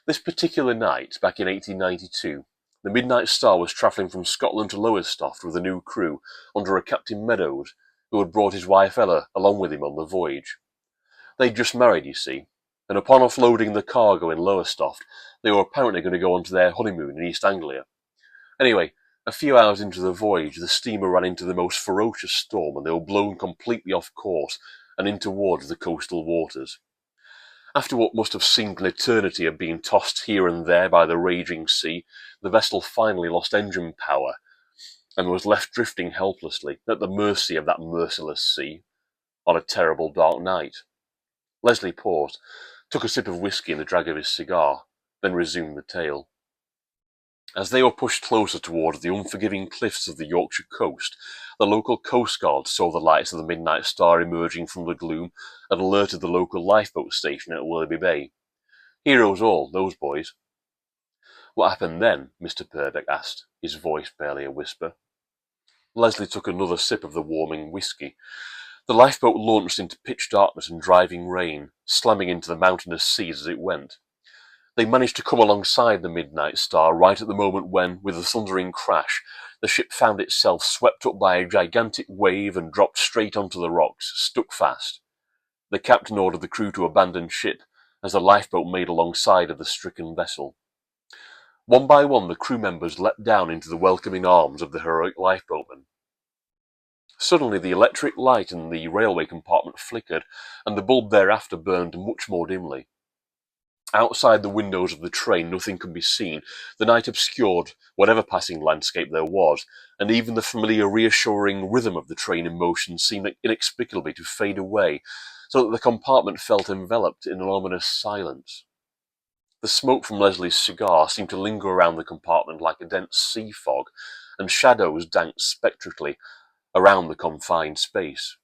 "this particular night, back in 1892, the Midnight Star was travelling from Scotland to Lowestoft with a new crew, under a Captain Meadows, who had brought his wife Ella along with him on the voyage. They'd just married, you see, and upon offloading the cargo in Lowestoft, they were apparently going to go on to their honeymoon in East Anglia. Anyway, a few hours into the voyage, the steamer ran into the most ferocious storm, and they were blown completely off course and in towards the coastal waters. After what must have seemed an eternity of being tossed here and there by the raging sea, the vessel finally lost engine power and was left drifting helplessly at the mercy of that merciless sea on a terrible dark night." Leslie paused, took a sip of whisky and a drag of his cigar, then resumed the tale. "As they were pushed closer towards the unforgiving cliffs of the Yorkshire coast, the local coastguard saw the lights of the Midnight Star emerging from the gloom and alerted the local lifeboat station at Willerby Bay. Heroes all, those boys." "What happened then?" Mr. Purbeck asked, his voice barely a whisper. Leslie took another sip of the warming whisky. "The lifeboat launched into pitch darkness and driving rain, slamming into the mountainous seas as it went. They managed to come alongside the Midnight Star right at the moment when, with a thundering crash, the ship found itself swept up by a gigantic wave and dropped straight onto the rocks, stuck fast. The captain ordered the crew to abandon ship as the lifeboat made alongside of the stricken vessel. One by one, the crew members leapt down into the welcoming arms of the heroic lifeboatmen. Suddenly the electric light in the railway compartment flickered, and the bulb thereafter burned much more dimly. Outside the windows of the train nothing could be seen, the night obscured whatever passing landscape there was, and even the familiar reassuring rhythm of the train in motion seemed inexplicably to fade away, so that the compartment felt enveloped in an ominous silence. The smoke from Leslie's cigar seemed to linger around the compartment like a dense sea fog, and shadows danced spectrally around the confined space.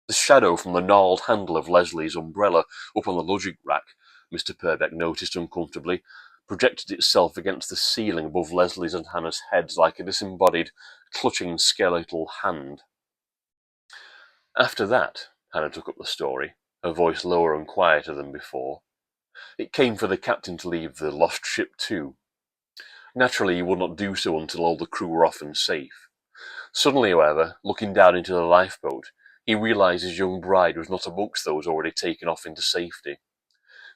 The shadow from the gnarled handle of Leslie's umbrella up on the luggage rack, Mr. Purbeck noticed uncomfortably, projected itself against the ceiling above Leslie's and Hannah's heads like a disembodied, clutching skeletal hand. "After that," Hannah took up the story, her voice lower and quieter than before, "it came for the captain to leave the lost ship too. Naturally, he would not do so until all the crew were off and safe. Suddenly, however, looking down into the lifeboat, he realized his young bride was not amongst those already taken off into safety.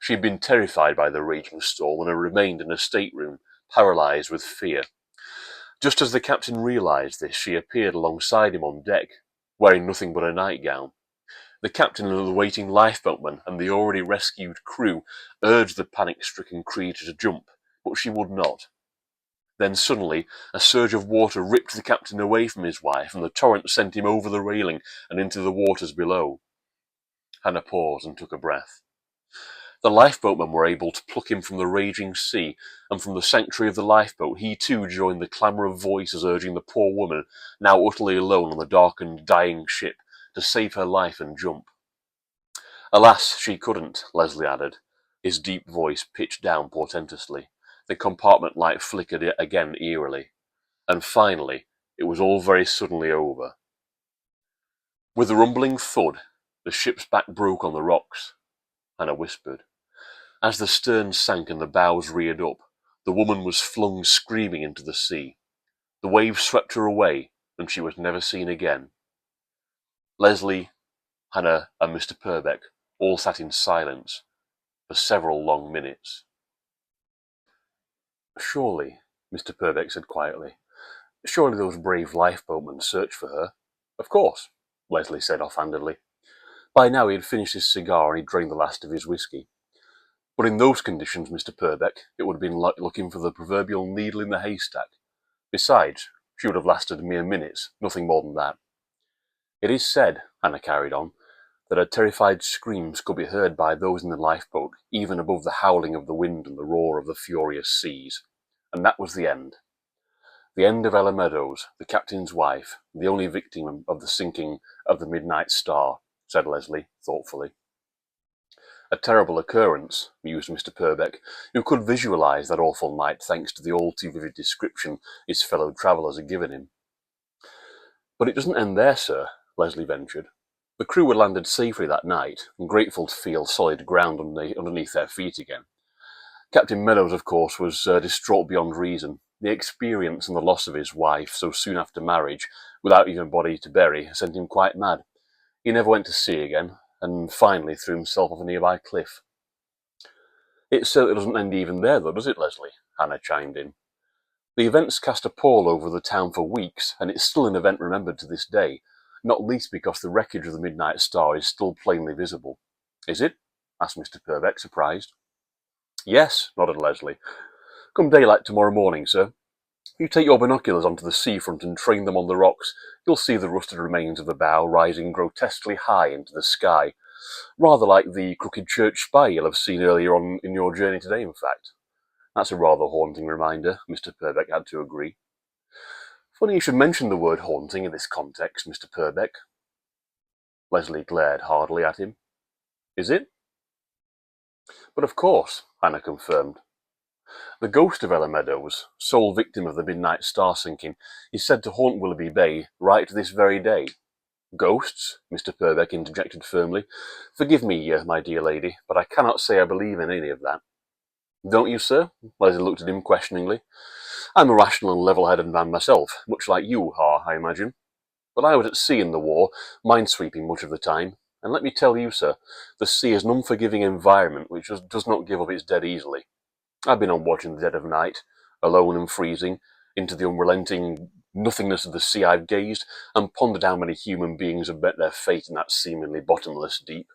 She had been terrified by the raging storm and had remained in her stateroom, paralyzed with fear. Just as the captain realized this, she appeared alongside him on deck, wearing nothing but a nightgown. The captain and the waiting lifeboatman and the already rescued crew urged the panic-stricken creature to jump, but she would not. Then suddenly a surge of water ripped the captain away from his wife, and the torrent sent him over the railing and into the waters below." Hannah paused and took a breath. "The lifeboatmen were able to pluck him from the raging sea, and from the sanctuary of the lifeboat he too joined the clamour of voices urging the poor woman, now utterly alone on the darkened, dying ship, to save her life and jump. Alas, she couldn't," Leslie added, his deep voice pitched down portentously. The compartment light flickered again eerily. "And finally, it was all very suddenly over." "With a rumbling thud, the ship's back broke on the rocks," Hannah whispered. "As the stern sank and the bows reared up, the woman was flung screaming into the sea. The waves swept her away, and she was never seen again." Leslie, Hannah, and Mr. Purbeck all sat in silence for several long minutes. Surely, Mr. Purbeck said quietly, surely those brave lifeboatmen searched for her. Of course, Leslie said offhandedly. By now he had finished his cigar and he'd drained the last of his whiskey. But in those conditions, Mr. Purbeck, it would have been like looking for the proverbial needle in the haystack. Besides, she would have lasted mere minutes, nothing more than that. It is said, Hannah carried on, that her terrified screams could be heard by those in the lifeboat, even above the howling of the wind and the roar of the furious seas. And that was the end. The end of Ella Meadows, the captain's wife, the only victim of the sinking of the Midnight Star, said Leslie, thoughtfully. A terrible occurrence, mused Mr. Purbeck, who could visualise that awful night thanks to the all too vivid description his fellow travellers had given him. But it doesn't end there, sir, Leslie ventured. The crew were landed safely that night, and grateful to feel solid ground underneath their feet again. Captain Meadows, of course, was distraught beyond reason. The experience and the loss of his wife so soon after marriage, without even a body to bury, sent him quite mad. He never went to sea again, and finally threw himself off a nearby cliff. It certainly doesn't end even there, though, does it, Leslie? Hannah chimed in. The events cast a pall over the town for weeks, and it's still an event remembered to this day, not least because the wreckage of the Midnight Star is still plainly visible. Is it? Asked Mr. Purbeck, surprised. Yes, nodded Leslie. Come daylight tomorrow morning, sir. If you take your binoculars onto the seafront and train them on the rocks, you'll see the rusted remains of the bow rising grotesquely high into the sky, rather like the crooked church spire you'll have seen earlier on in your journey today, in fact. That's a rather haunting reminder, Mr. Purbeck had to agree. Funny you should mention the word haunting in this context, Mr. Purbeck. Leslie glared hardly at him. Is it? But of course, Hannah confirmed. The ghost of Ella Meadows, sole victim of the Midnight Star sinking, is said to haunt Willerby Bay right to this very day. Ghosts? Mr. Purbeck interjected firmly. Forgive me, my dear lady, but I cannot say I believe in any of that. Don't you, sir? Leslie looked at him questioningly. I'm a rational and level-headed man myself, much like you are, I imagine. But I was at sea in the war, minesweeping much of the time, and let me tell you, sir, the sea is an unforgiving environment which does not give up its dead easily. I've been on watch in the dead of night, alone and freezing. Into the unrelenting nothingness of the sea I've gazed, and pondered how many human beings have met their fate in that seemingly bottomless deep.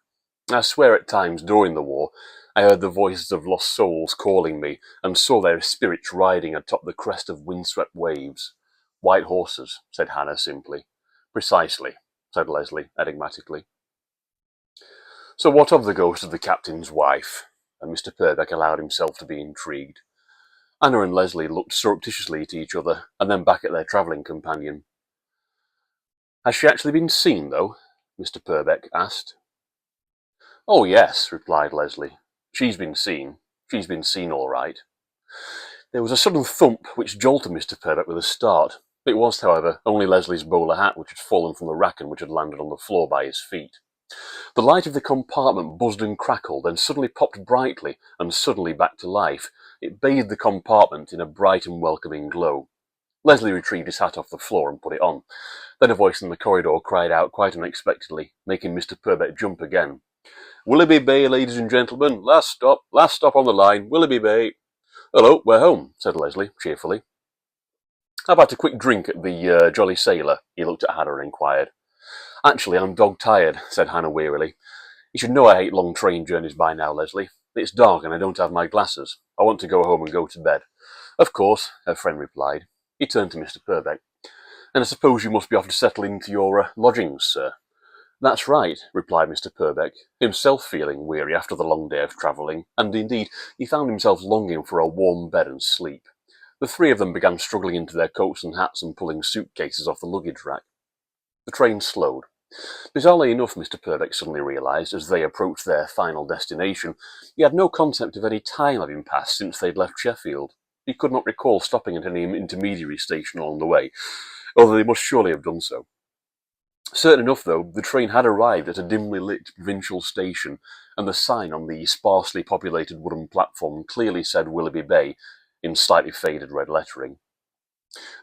I swear at times during the war, I heard the voices of lost souls calling me, and saw their spirits riding atop the crest of windswept waves. White horses, said Hannah simply. Precisely, said Leslie enigmatically. So what of the ghost of the captain's wife? And Mr. Purbeck allowed himself to be intrigued. Anna and Leslie looked surreptitiously at each other, and then back at their travelling companion. Has she actually been seen, though? Mr. Purbeck asked. Oh, yes, replied Leslie. She's been seen. She's been seen all right. There was a sudden thump which jolted Mr. Purbeck with a start. It was, however, only Leslie's bowler hat which had fallen from the rack and which had landed on the floor by his feet. The light of the compartment buzzed and crackled, then suddenly popped brightly and suddenly back to life. It bathed the compartment in a bright and welcoming glow. Leslie retrieved his hat off the floor and put it on. Then a voice in the corridor cried out quite unexpectedly, making Mr. Purbeck jump again. Willerby Bay, ladies and gentlemen. Last stop on the line. Willerby Bay. Hello, we're home, said Leslie cheerfully. How about a quick drink at the Jolly Sailor? He looked at Hannah and inquired. Actually, I'm dog-tired, said Hannah wearily. You should know I hate long train journeys by now, Leslie. It's dark and I don't have my glasses. I want to go home and go to bed. Of course, her friend replied. He turned to Mr. Purbeck. And I suppose you must be off to settle into your lodgings, sir. That's right, replied Mr. Purbeck, himself feeling weary after the long day of travelling, and indeed he found himself longing for a warm bed and sleep. The three of them began struggling into their coats and hats and pulling suitcases off the luggage rack. The train slowed. Bizarrely enough, Mr. Purbeck suddenly realised, as they approached their final destination, he had no concept of any time having passed since they'd left Sheffield. He could not recall stopping at any intermediary station along the way, although they must surely have done so. Certain enough, though, the train had arrived at a dimly lit provincial station, and the sign on the sparsely populated wooden platform clearly said Willerby Bay in slightly faded red lettering.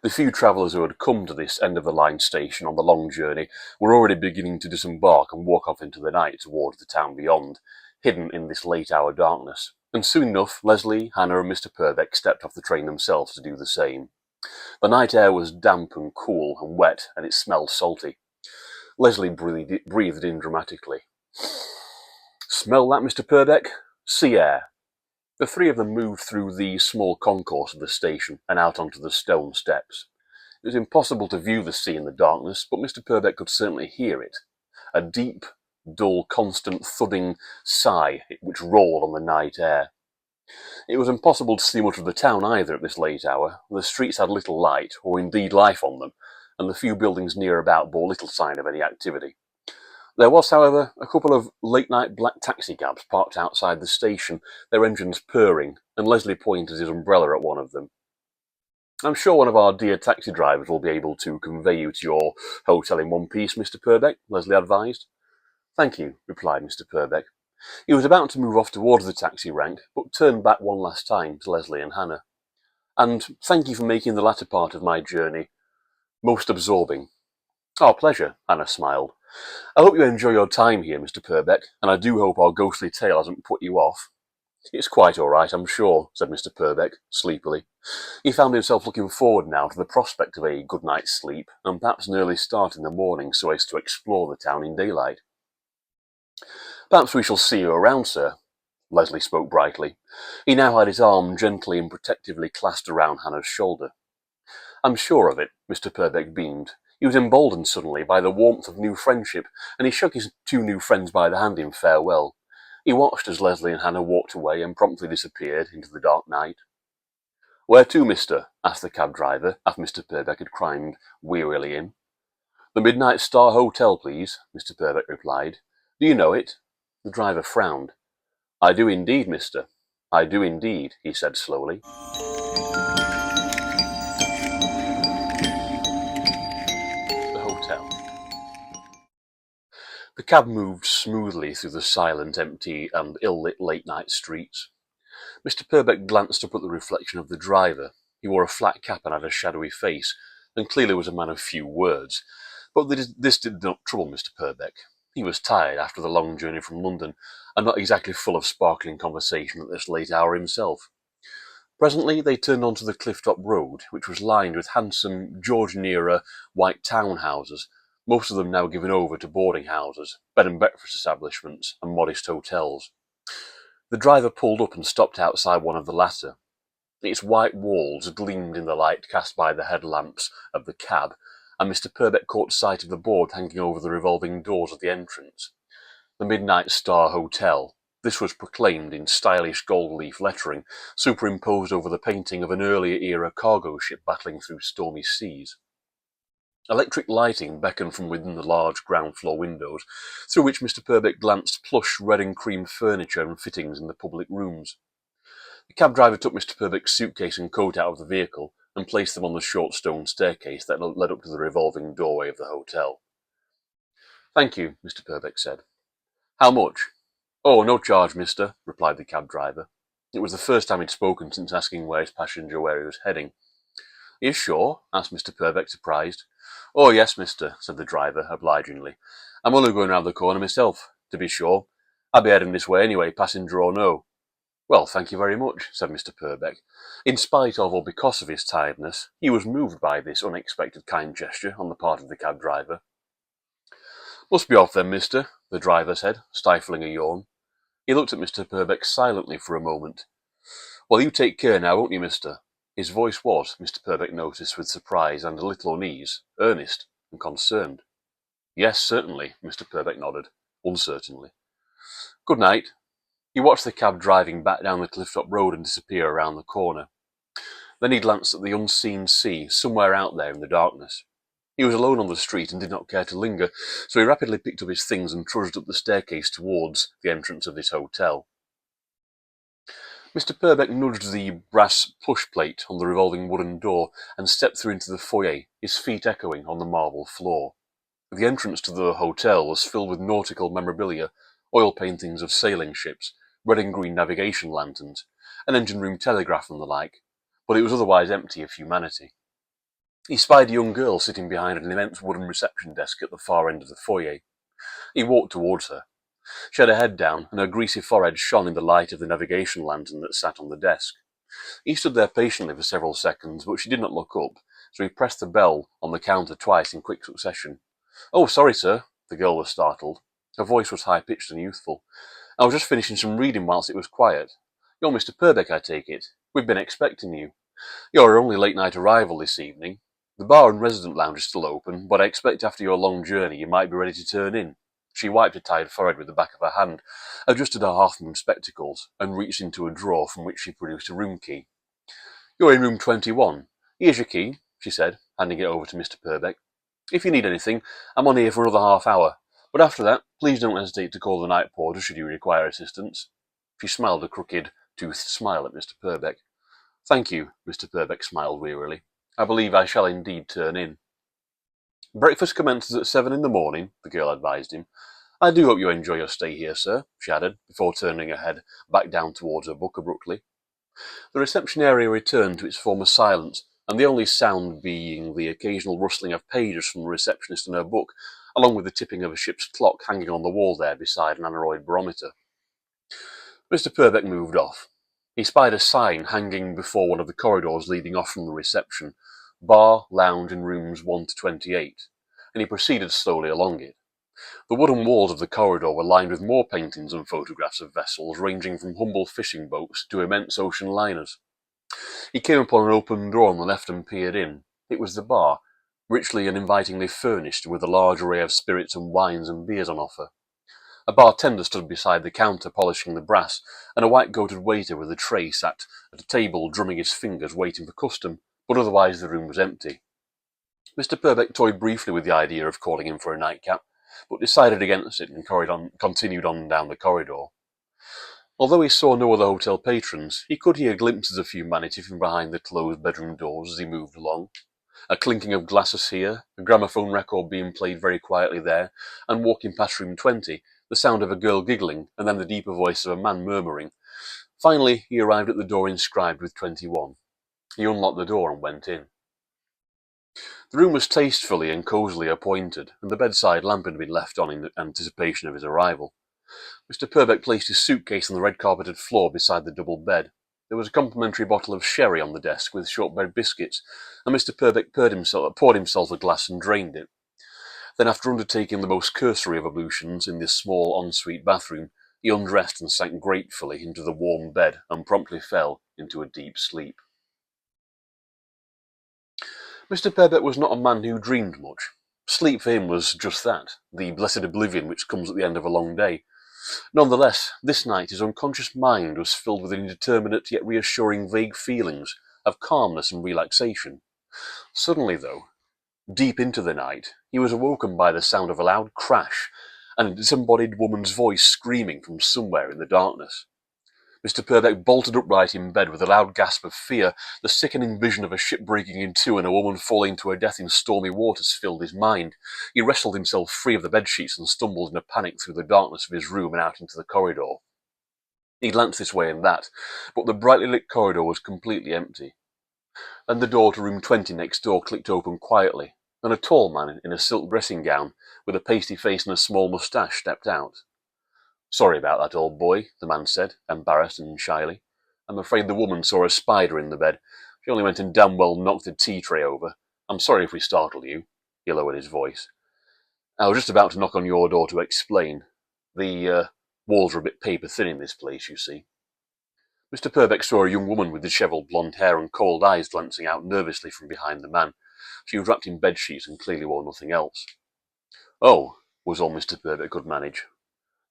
The few travellers who had come to this end-of-the-line station on the long journey were already beginning to disembark and walk off into the night towards the town beyond, hidden in this late-hour darkness. And soon enough, Leslie, Hannah and Mr Purbeck stepped off the train themselves to do the same. The night air was damp and cool and wet, and it smelled salty. Leslie breathed in dramatically. "Smell that, Mr Purbeck? Sea air." The three of them moved through the small concourse of the station and out onto the stone steps. It was impossible to view the sea in the darkness, but Mr Purbeck could certainly hear it. A deep, dull, constant thudding sigh which rolled on the night air. It was impossible to see much of the town either at this late hour. The streets had little light, or indeed life on them, and the few buildings near about bore little sign of any activity. There was, however, a couple of late-night black taxicabs parked outside the station, their engines purring, and Leslie pointed his umbrella at one of them. "I'm sure one of our dear taxi drivers will be able to convey you to your hotel in one piece, Mr Purbeck," Leslie advised. "Thank you," replied Mr Purbeck. He was about to move off towards the taxi rank, but turned back one last time to Leslie and Hannah. "And thank you for making the latter part of my journey most absorbing." "Our pleasure," Hannah smiled. "I hope you enjoy your time here, Mr Purbeck, and I do hope our ghostly tale hasn't put you off." "It's quite all right, I'm sure," said Mr Purbeck, sleepily. He found himself looking forward now to the prospect of a good night's sleep, and perhaps an early start in the morning so as to explore the town in daylight. "Perhaps we shall see you around, sir." Leslie spoke brightly. He now had his arm gently and protectively clasped around Hannah's shoulder. "I'm sure of it," Mr Purbeck beamed. He was emboldened suddenly by the warmth of new friendship, and he shook his two new friends by the hand in farewell. He watched as Leslie and Hannah walked away and promptly disappeared into the dark night. "Where to, mister?" asked the cab driver, after Mr Purbeck had climbed wearily in. "The Midnight Star Hotel, please," Mr Purbeck replied. "Do you know it?" The driver frowned. "I do indeed, mister. I do indeed," he said slowly. The hotel. The cab moved smoothly through the silent, empty, and ill-lit late-night streets. Mr Purbeck glanced up at the reflection of the driver. He wore a flat cap and had a shadowy face, and clearly was a man of few words. But this did not trouble Mr Purbeck. He was tired after the long journey from London, and not exactly full of sparkling conversation at this late hour himself. Presently they turned onto the cliff-top road, which was lined with handsome Georgian-era white townhouses, most of them now given over to boarding houses, bed and breakfast establishments, and modest hotels. The driver pulled up and stopped outside one of the latter. Its white walls gleamed in the light cast by the headlamps of the cab, and Mr Purbeck caught sight of the board hanging over the revolving doors of the entrance. The Midnight Star Hotel. This was proclaimed in stylish gold-leaf lettering, superimposed over the painting of an earlier-era cargo ship battling through stormy seas. Electric lighting beckoned from within the large ground-floor windows, through which Mr Purbeck glanced plush red and cream furniture and fittings in the public rooms. The cab driver took Mr Purbeck's suitcase and coat out of the vehicle and placed them on the short stone staircase that led up to the revolving doorway of the hotel. "Thank you," Mr Purbeck said. "How much?" "Oh, no charge, mister," replied the cab driver. It was the first time he'd spoken since asking where he was heading. "Are you sure?" asked Mr Purbeck, surprised. "Oh, yes, mister," said the driver, obligingly. "I'm only going round the corner myself, to be sure. I'll be heading this way anyway, passenger or no." "Well, thank you very much," said Mr Purbeck. In spite of or because of his tiredness, he was moved by this unexpected kind gesture on the part of the cab driver. "Must be off then, mister," the driver said, stifling a yawn. He looked at Mr Purbeck silently for a moment. "Well, you take care now, won't you, mister?" His voice was, Mr Purbeck noticed with surprise and a little unease, earnest and concerned. "Yes, certainly," Mr Purbeck nodded, uncertainly. "Good night." He watched the cab driving back down the cliff-top road and disappear around the corner. Then he glanced at the unseen sea somewhere out there in the darkness. He was alone on the street and did not care to linger, so he rapidly picked up his things and trudged up the staircase towards the entrance of this hotel. Mr Purbeck nudged the brass push plate on the revolving wooden door and stepped through into the foyer, his feet echoing on the marble floor. The entrance to the hotel was filled with nautical memorabilia, oil paintings of sailing ships, red and green navigation lanterns, an engine room telegraph and the like, but it was otherwise empty of humanity. He spied a young girl sitting behind an immense wooden reception desk at the far end of the foyer. He walked towards her. She had her head down, and her greasy forehead shone in the light of the navigation lantern that sat on the desk. He stood there patiently for several seconds, but she did not look up, so he pressed the bell on the counter twice in quick succession. "Oh, sorry, sir." The girl was startled. Her voice was high-pitched and youthful. "I was just finishing some reading whilst it was quiet. You're Mr Purbeck, I take it. We've been expecting you. You're our only late-night arrival this evening. The bar and resident lounge is still open, but I expect after your long journey you might be ready to turn in." She wiped her tired forehead with the back of her hand, adjusted her half-moon spectacles, and reached into a drawer from which she produced a room key. "You're in room 21. Here's your key," she said, handing it over to Mr Purbeck. "If you need anything, I'm on here for another half hour, but after that, please don't hesitate to call the night porter should you require assistance." She smiled a crooked, toothed smile at Mr Purbeck. "Thank you," Mr Purbeck smiled wearily. "I believe I shall indeed turn in." "Breakfast commences at 7 in the morning," the girl advised him. "I do hope you enjoy your stay here, sir," she added, before turning her head back down towards her book abruptly. The reception area returned to its former silence, and the only sound being the occasional rustling of pages from the receptionist in her book, along with the tipping of a ship's clock hanging on the wall there beside an aneroid barometer. Mr Purbeck moved off. He spied a sign hanging before one of the corridors leading off from the reception, "Bar, lounge in rooms 1 to 28, and he proceeded slowly along it. The wooden walls of the corridor were lined with more paintings and photographs of vessels ranging from humble fishing boats to immense ocean liners. He came upon an open door on the left and peered in. It was the bar, richly and invitingly furnished with a large array of spirits and wines and beers on offer. A bartender stood beside the counter polishing the brass, and a white-coated waiter with a tray sat at a table drumming his fingers waiting for custom, but otherwise the room was empty. Mr Purbeck toyed briefly with the idea of calling in for a nightcap, but decided against it and continued on down the corridor. Although he saw no other hotel patrons, he could hear glimpses of humanity from behind the closed bedroom doors as he moved along. A clinking of glasses here, a gramophone record being played very quietly there, and walking past room 20, the sound of a girl giggling, and then the deeper voice of a man murmuring. Finally, he arrived at the door inscribed with 21. He unlocked the door and went in. The room was tastefully and cosily appointed, and the bedside lamp had been left on in anticipation of his arrival. Mr Purbeck placed his suitcase on the red-carpeted floor beside the double bed. There was a complimentary bottle of sherry on the desk with shortbread biscuits, and Mr Purbeck poured himself a glass and drained it. Then, after undertaking the most cursory of ablutions in this small ensuite bathroom, he undressed and sank gratefully into the warm bed and promptly fell into a deep sleep. Mr Purbeck was not a man who dreamed much. Sleep for him was just that, the blessed oblivion which comes at the end of a long day. Nonetheless, this night his unconscious mind was filled with indeterminate yet reassuring vague feelings of calmness and relaxation. Suddenly, though, deep into the night, he was awoken by the sound of a loud crash and a disembodied woman's voice screaming from somewhere in the darkness. Mr Purbeck bolted upright in bed with a loud gasp of fear. The sickening vision of a ship breaking in two and a woman falling to her death in stormy waters filled his mind. He wrestled himself free of the bedsheets and stumbled in a panic through the darkness of his room and out into the corridor. He glanced this way and that, but the brightly lit corridor was completely empty. Then the door to room 20 next door clicked open quietly, and a tall man in a silk dressing gown, with a pasty face and a small moustache, stepped out. "Sorry about that, old boy," the man said, embarrassed and shyly. "I'm afraid the woman saw a spider in the bed. She only went and damn well knocked the tea tray over. I'm sorry if we startled you." He lowered his voice. "I was just about to knock on your door to explain. The walls are a bit paper thin in this place, you see." Mr Purbeck saw a young woman with dishevelled blonde hair and cold eyes glancing out nervously from behind the man. She was wrapped in bedsheets and clearly wore nothing else. "Oh," was all Mr Purbeck could manage.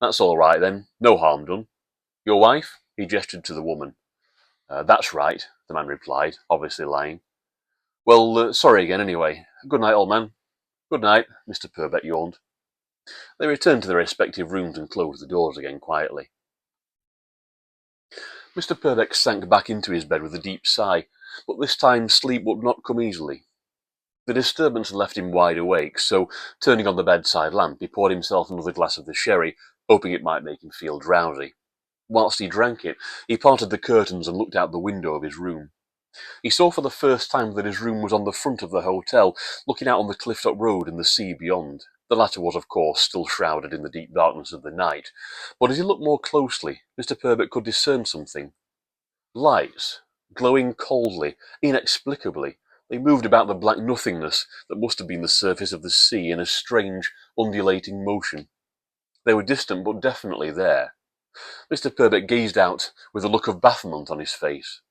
"That's all right, then. No harm done. Your wife?" He gestured to the woman. "That's right," the man replied, obviously lying. "Well, sorry again, anyway. Good night, old man." "Good night," Mr Purbeck yawned. They returned to their respective rooms and closed the doors again quietly. Mr Purbeck sank back into his bed with a deep sigh, but this time sleep would not come easily. The disturbance had left him wide awake, so, turning on the bedside lamp, he poured himself another glass of the sherry, hoping it might make him feel drowsy. Whilst he drank it, he parted the curtains and looked out the window of his room. He saw for the first time that his room was on the front of the hotel, looking out on the cliff-top road and the sea beyond. The latter was, of course, still shrouded in the deep darkness of the night, but as he looked more closely, Mr. Purbeck could discern something. Lights, glowing coldly, inexplicably, they moved about the black nothingness that must have been the surface of the sea in a strange, undulating motion. They were distant, but definitely there. Mr. Purbeck gazed out with a look of bafflement on his face.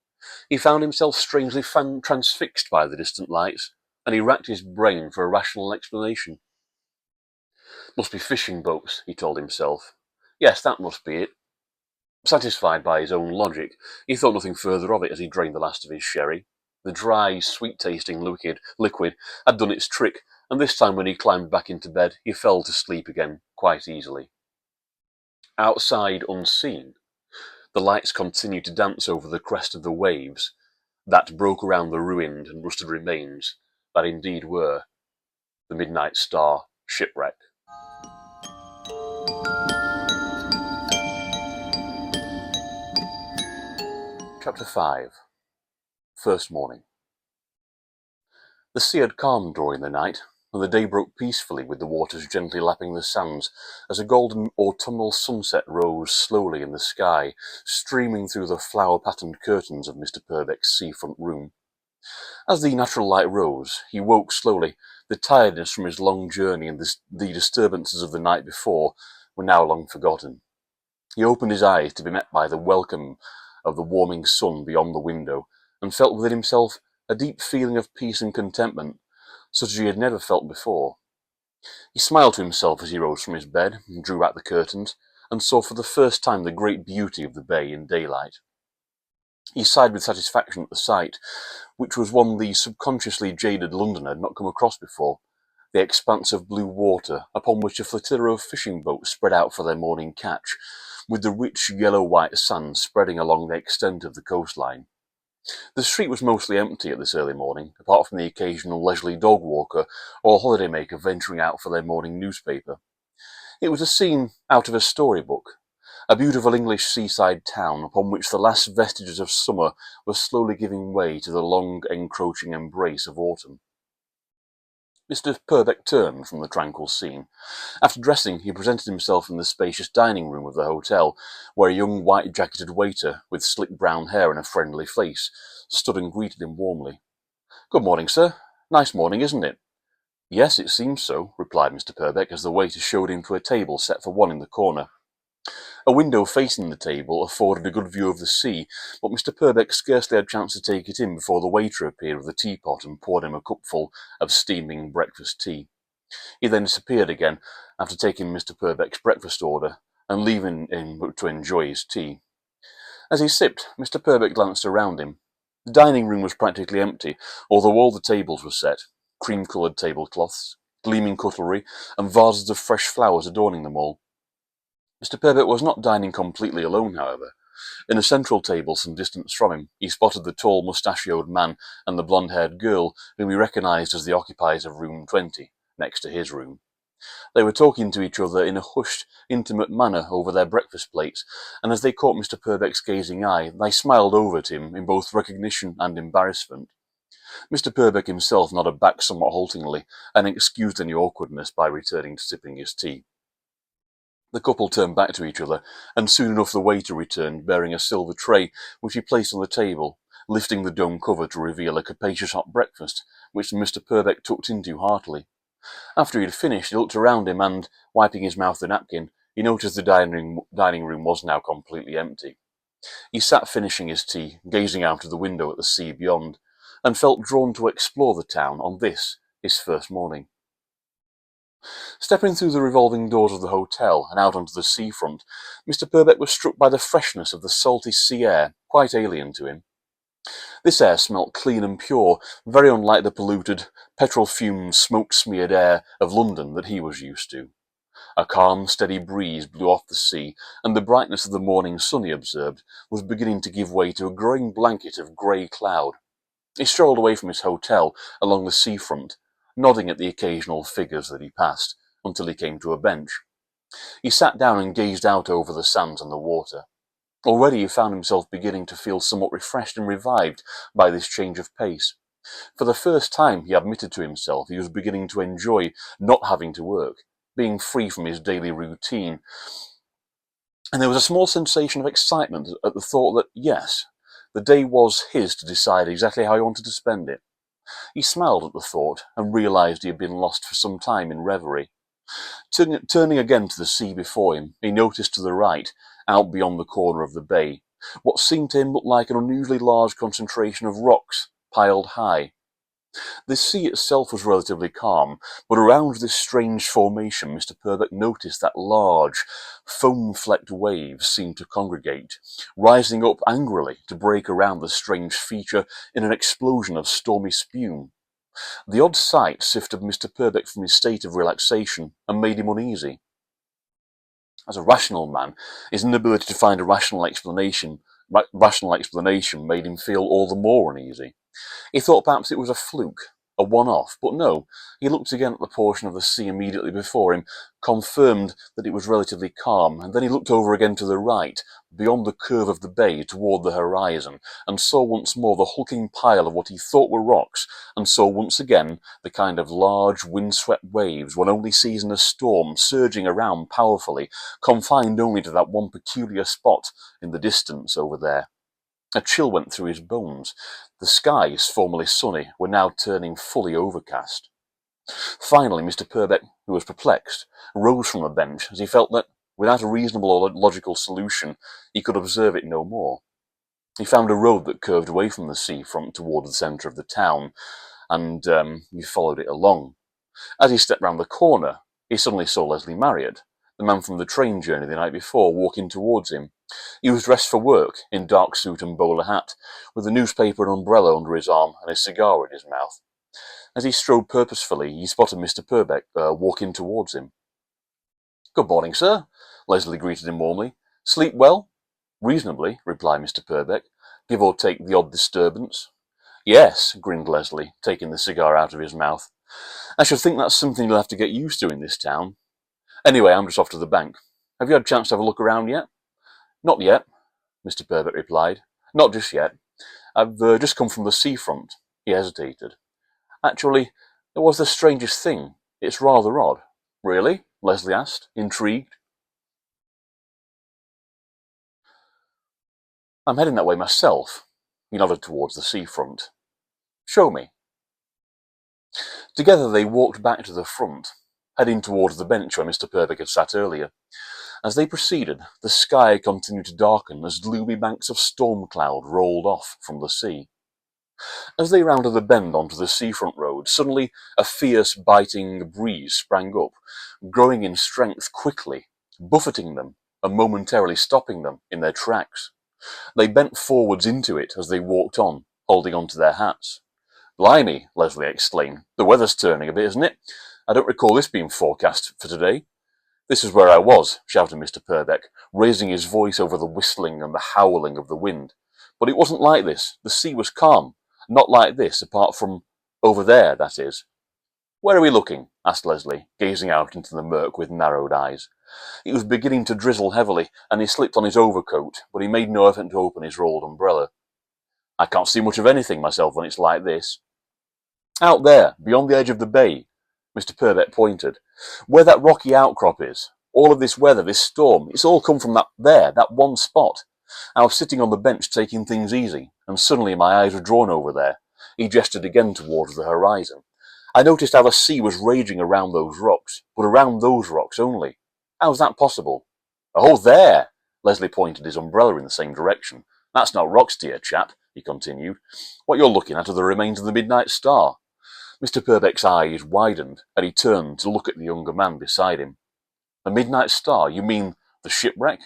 He found himself strangely transfixed by the distant lights, and he racked his brain for a rational explanation. Must be fishing boats, he told himself. Yes, that must be it. Satisfied by his own logic, he thought nothing further of it as he drained the last of his sherry. The dry, sweet-tasting liquid had done its trick, and this time when he climbed back into bed, he fell to sleep again quite easily. Outside, unseen, the lights continued to dance over the crest of the waves that broke around the ruined and rusted remains that indeed were the Midnight Star shipwreck. Chapter 5. First Morning. The sea had calmed during the night, and the day broke peacefully with the waters gently lapping the sands as a golden autumnal sunset rose slowly in the sky, streaming through the flower-patterned curtains of Mr. Purbeck's seafront room. As the natural light rose, he woke slowly. The tiredness from his long journey and the disturbances of the night before were now long forgotten. He opened his eyes to be met by the welcome of the warming sun beyond the window, and felt within himself a deep feeling of peace and contentment, such as he had never felt before. He smiled to himself as he rose from his bed, and drew back the curtains, and saw for the first time the great beauty of the bay in daylight. He sighed with satisfaction at the sight, which was one the subconsciously jaded Londoner had not come across before, the expanse of blue water upon which a flotilla of fishing boats spread out for their morning catch, with the rich yellow-white sand spreading along the extent of the coastline. The street was mostly empty at this early morning, apart from the occasional leisurely dog walker or holiday-maker venturing out for their morning newspaper. It was a scene out of a storybook, a beautiful English seaside town upon which the last vestiges of summer were slowly giving way to the long, encroaching embrace of autumn. Mr. Purbeck turned from the tranquil scene. After dressing, he presented himself in the spacious dining room of the hotel, where a young white-jacketed waiter, with slick brown hair and a friendly face, stood and greeted him warmly. "Good morning, sir. Nice morning, isn't it?" "Yes, it seems so," replied Mr. Purbeck, as the waiter showed him to a table set for one in the corner. A window facing the table afforded a good view of the sea, but Mr. Purbeck scarcely had a chance to take it in before the waiter appeared with a teapot and poured him a cupful of steaming breakfast tea. He then disappeared again, after taking Mr. Purbeck's breakfast order, and leaving him to enjoy his tea. As he sipped, Mr. Purbeck glanced around him. The dining room was practically empty, although all the tables were set, cream-coloured tablecloths, gleaming cutlery, and vases of fresh flowers adorning them all. Mr. Purbeck was not dining completely alone, however. In a central table some distance from him, he spotted the tall, mustachioed man and the blonde-haired girl, whom he recognized as the occupiers of room 20, next to his room. They were talking to each other in a hushed, intimate manner over their breakfast plates, and as they caught Mr. Purbeck's gazing eye, they smiled over at him in both recognition and embarrassment. Mr. Purbeck himself nodded back somewhat haltingly, and excused any awkwardness by returning to sipping his tea. The couple turned back to each other, and soon enough the waiter returned, bearing a silver tray, which he placed on the table, lifting the dome cover to reveal a capacious hot breakfast, which Mr. Purbeck tucked into heartily. After he had finished, he looked around him, and, wiping his mouth with a napkin, he noticed the dining room was now completely empty. He sat finishing his tea, gazing out of the window at the sea beyond, and felt drawn to explore the town on this, his first morning. Stepping through the revolving doors of the hotel and out onto the seafront, Mr. Purbeck was struck by the freshness of the salty sea air, quite alien to him. This air smelt clean and pure, very unlike the polluted, petrol-fumed, smoke-smeared air of London that he was used to. A calm, steady breeze blew off the sea, and the brightness of the morning sun, he observed, was beginning to give way to a growing blanket of grey cloud. He strolled away from his hotel along the seafront, nodding at the occasional figures that he passed, until he came to a bench. He sat down and gazed out over the sands and the water. Already he found himself beginning to feel somewhat refreshed and revived by this change of pace. For the first time, he admitted to himself, he was beginning to enjoy not having to work, being free from his daily routine. And there was a small sensation of excitement at the thought that, yes, the day was his to decide exactly how he wanted to spend it. He smiled at the thought and realised he had been lost for some time in reverie. Turning again to the sea before him, he noticed to the right, out beyond the corner of the bay, what seemed to him looked like an unusually large concentration of rocks piled high. The sea itself was relatively calm, but around this strange formation Mr. Purbeck noticed that large, foam-flecked waves seemed to congregate, rising up angrily to break around the strange feature in an explosion of stormy spume. The odd sight sifted Mr. Purbeck from his state of relaxation and made him uneasy. As a rational man, his inability to find a rational explanation made him feel all the more uneasy. He thought perhaps it was a fluke, a one-off, but no, he looked again at the portion of the sea immediately before him, confirmed that it was relatively calm, and then he looked over again to the right, beyond the curve of the bay toward the horizon, and saw once more the hulking pile of what he thought were rocks, and saw once again the kind of large, windswept waves one only sees in a storm, surging around powerfully, confined only to that one peculiar spot in the distance over there. A chill went through his bones. The skies, formerly sunny, were now turning fully overcast. Finally, Mr. Purbeck, who was perplexed, rose from the bench as he felt that, without a reasonable or logical solution, he could observe it no more. He found a road that curved away from the seafront toward the centre of the town, and he followed it along. As he stepped round the corner, he suddenly saw Leslie Marriott, the man from the train journey the night before, walking towards him. He was dressed for work, in dark suit and bowler hat, with a newspaper and umbrella under his arm and a cigar in his mouth. As he strode purposefully, he spotted Mr. Purbeck walking towards him. "Good morning, sir," Leslie greeted him warmly. "Sleep well?" "Reasonably," replied Mr. Purbeck, "give or take the odd disturbance." "Yes," grinned Leslie, taking the cigar out of his mouth. "I should think that's something you'll have to get used to in this town. Anyway, I'm just off to the bank. Have you had a chance to have a look around yet?" "Not yet," Mr. Purbeck replied. "Not just yet. I've just come from the seafront." He hesitated. "Actually, there was the strangest thing. It's rather odd." "Really?" Leslie asked, intrigued. "I'm heading that way myself." He nodded towards the seafront. "Show me." Together they walked back to the front, heading towards the bench where Mr. Purbeck had sat earlier. As they proceeded, the sky continued to darken as gloomy banks of storm cloud rolled off from the sea. As they rounded the bend onto the seafront road, suddenly a fierce, biting breeze sprang up, growing in strength quickly, buffeting them and momentarily stopping them in their tracks. They bent forwards into it as they walked on, holding on to their hats. "Blimey," Leslie exclaimed, "the weather's turning a bit, isn't it? I don't recall this being forecast for today." "This is where I was," shouted Mr. Purbeck, raising his voice over the whistling and the howling of the wind. "But it wasn't like this. The sea was calm. Not like this, apart from over there, that is." "Where are we looking?" asked Leslie, gazing out into the murk with narrowed eyes. It was beginning to drizzle heavily, and he slipped on his overcoat, but he made no effort to open his rolled umbrella. "I can't see much of anything myself when it's like this." "Out there, beyond the edge of the bay," Mr. Purbeck pointed. "Where that rocky outcrop is. All of this weather, this storm, it's all come from that one spot. I was sitting on the bench taking things easy, and suddenly my eyes were drawn over there." He gestured again towards the horizon. "I noticed how the sea was raging around those rocks, but around those rocks only. How's that possible?" "Oh, there!" Leslie pointed his umbrella in the same direction. "That's not rocks, dear chap," he continued. "What you're looking at are the remains of the midnight star." Mr. Purbeck's eyes widened, and he turned to look at the younger man beside him. "The midnight star? You mean the shipwreck?"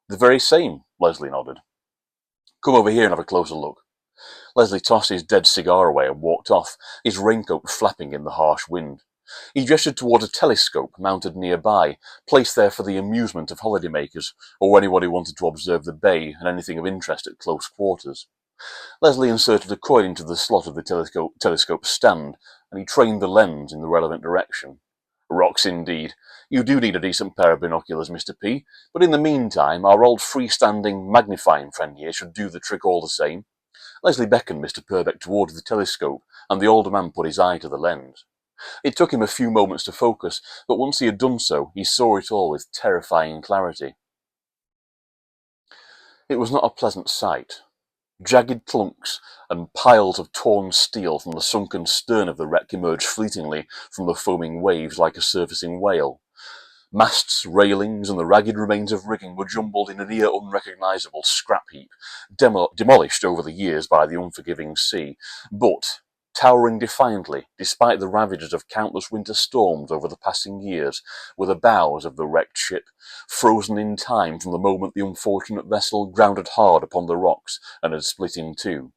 "The very same," Leslie nodded. "Come over here and have a closer look." Leslie tossed his dead cigar away and walked off, his raincoat flapping in the harsh wind. He gestured toward a telescope mounted nearby, placed there for the amusement of holidaymakers, or anyone who wanted to observe the bay and anything of interest at close quarters. Leslie inserted a coin into the slot of the telescope stand, and he trained the lens in the relevant direction. "Rocks indeed. You do need a decent pair of binoculars, Mr. P, but in the meantime our old freestanding magnifying friend here should do the trick all the same." Leslie beckoned Mr Purbeck towards the telescope, and the older man put his eye to the lens. It took him a few moments to focus, but once he had done so, he saw it all with terrifying clarity. It was not a pleasant sight. Jagged clunks and piles of torn steel from the sunken stern of the wreck emerged fleetingly from the foaming waves like a surfacing whale. Masts, railings, and the ragged remains of rigging were jumbled in a near unrecognisable scrap heap, demolished over the years by the unforgiving sea, but towering defiantly, despite the ravages of countless winter storms over the passing years, were the bows of the wrecked ship, frozen in time from the moment the unfortunate vessel grounded hard upon the rocks and had split in two.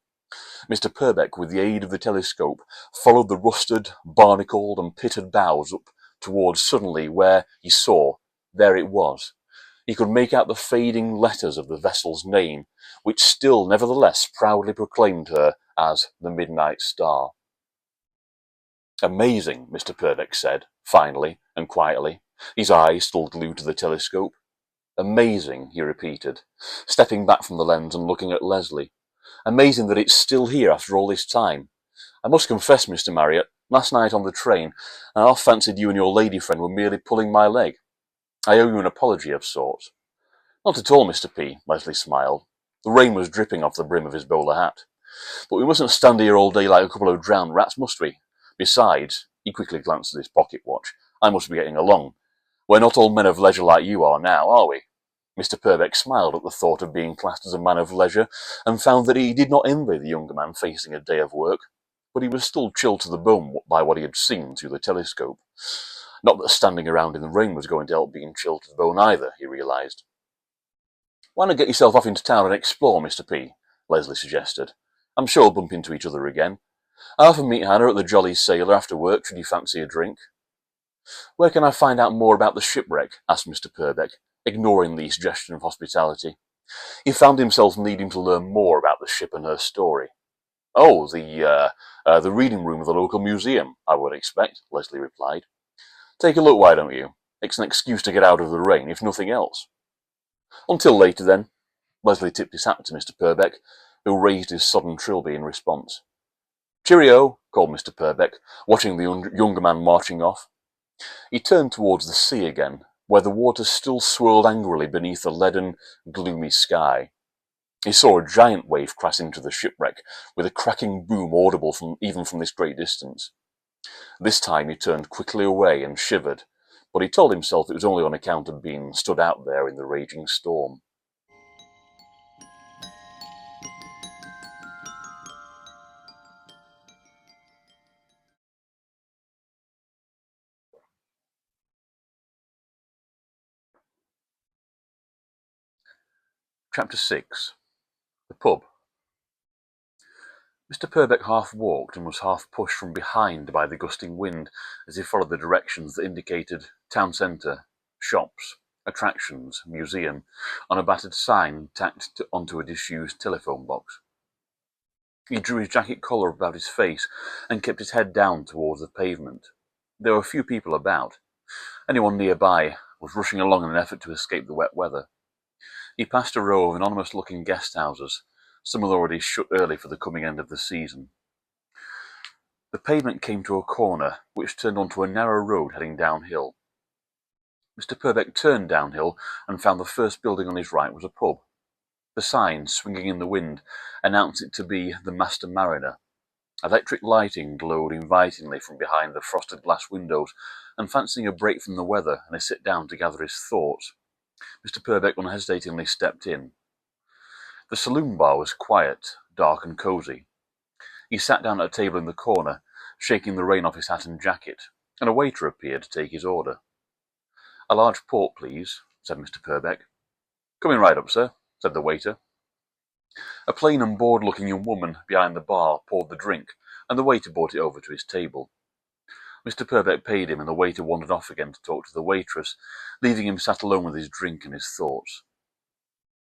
Mr Purbeck, with the aid of the telescope, followed the rusted, barnacled, and pitted bows up towards suddenly where he saw, there it was. He could make out the fading letters of the vessel's name, which still nevertheless proudly proclaimed her as the Midnight Star. Amazing, Mr Purbeck said, finally and quietly, his eyes still glued to the telescope. Amazing, he repeated, stepping back from the lens and looking at Leslie. Amazing that it's still here after all this time. I must confess, Mr Marriott, last night on the train, I half fancied you and your lady friend were merely pulling my leg. I owe you an apology of sorts. Not at all, Mr P, Leslie smiled. The rain was dripping off the brim of his bowler hat. But we mustn't stand here all day like a couple of drowned rats, must we? Besides, he quickly glanced at his pocket watch, I must be getting along. We're not all men of leisure like you are now, are we? Mr Purbeck smiled at the thought of being classed as a man of leisure, and found that he did not envy the younger man facing a day of work, but he was still chilled to the bone by what he had seen through the telescope. Not that standing around in the rain was going to help being chilled to the bone either, he realised. Why not get yourself off into town and explore, Mr P, Leslie suggested. I'm sure we'll bump into each other again. I often meet Hannah at the Jolly Sailor after work, should you fancy a drink. Where can I find out more about the shipwreck? Asked Mr Purbeck, ignoring the suggestion of hospitality. He found himself needing to learn more about the ship and her story. Oh, the reading room of the local museum, I would expect, Leslie replied. Take a look, why don't you? It's an excuse to get out of the rain, if nothing else. Until later, then. Leslie tipped his hat to Mr Purbeck, who raised his sodden trilby in response. Cheerio, called Mr Purbeck, watching the younger man marching off. He turned towards the sea again, where the water still swirled angrily beneath a leaden, gloomy sky. He saw a giant wave crash into the shipwreck, with a cracking boom audible even from this great distance. This time he turned quickly away and shivered, but he told himself it was only on account of being stood out there in the raging storm. Chapter 6. The Pub. Mr Purbeck half walked and was half pushed from behind by the gusting wind as he followed the directions that indicated town centre, shops, attractions, museum, on a battered sign tacked onto a disused telephone box. He drew his jacket collar about his face and kept his head down towards the pavement. There were few people about. Anyone nearby was rushing along in an effort to escape the wet weather. He passed a row of anonymous-looking guest houses, some had already shut early for the coming end of the season. The pavement came to a corner, which turned onto a narrow road heading downhill. Mr Purbeck turned downhill and found the first building on his right was a pub. The sign, swinging in the wind, announced it to be the Master Mariner. Electric lighting glowed invitingly from behind the frosted glass windows, and fancying a break from the weather and a sit down to gather his thoughts, Mr Purbeck unhesitatingly stepped in. The saloon bar was quiet, dark and cosy. He sat down at a table in the corner, shaking the rain off his hat and jacket, and a waiter appeared to take his order. A large port, please, said Mr Purbeck. Coming right up, sir, said the waiter. A plain and bored-looking young woman behind the bar poured the drink, and the waiter brought it over to his table. Mr Purbeck paid him, and the waiter wandered off again to talk to the waitress, leaving him sat alone with his drink and his thoughts.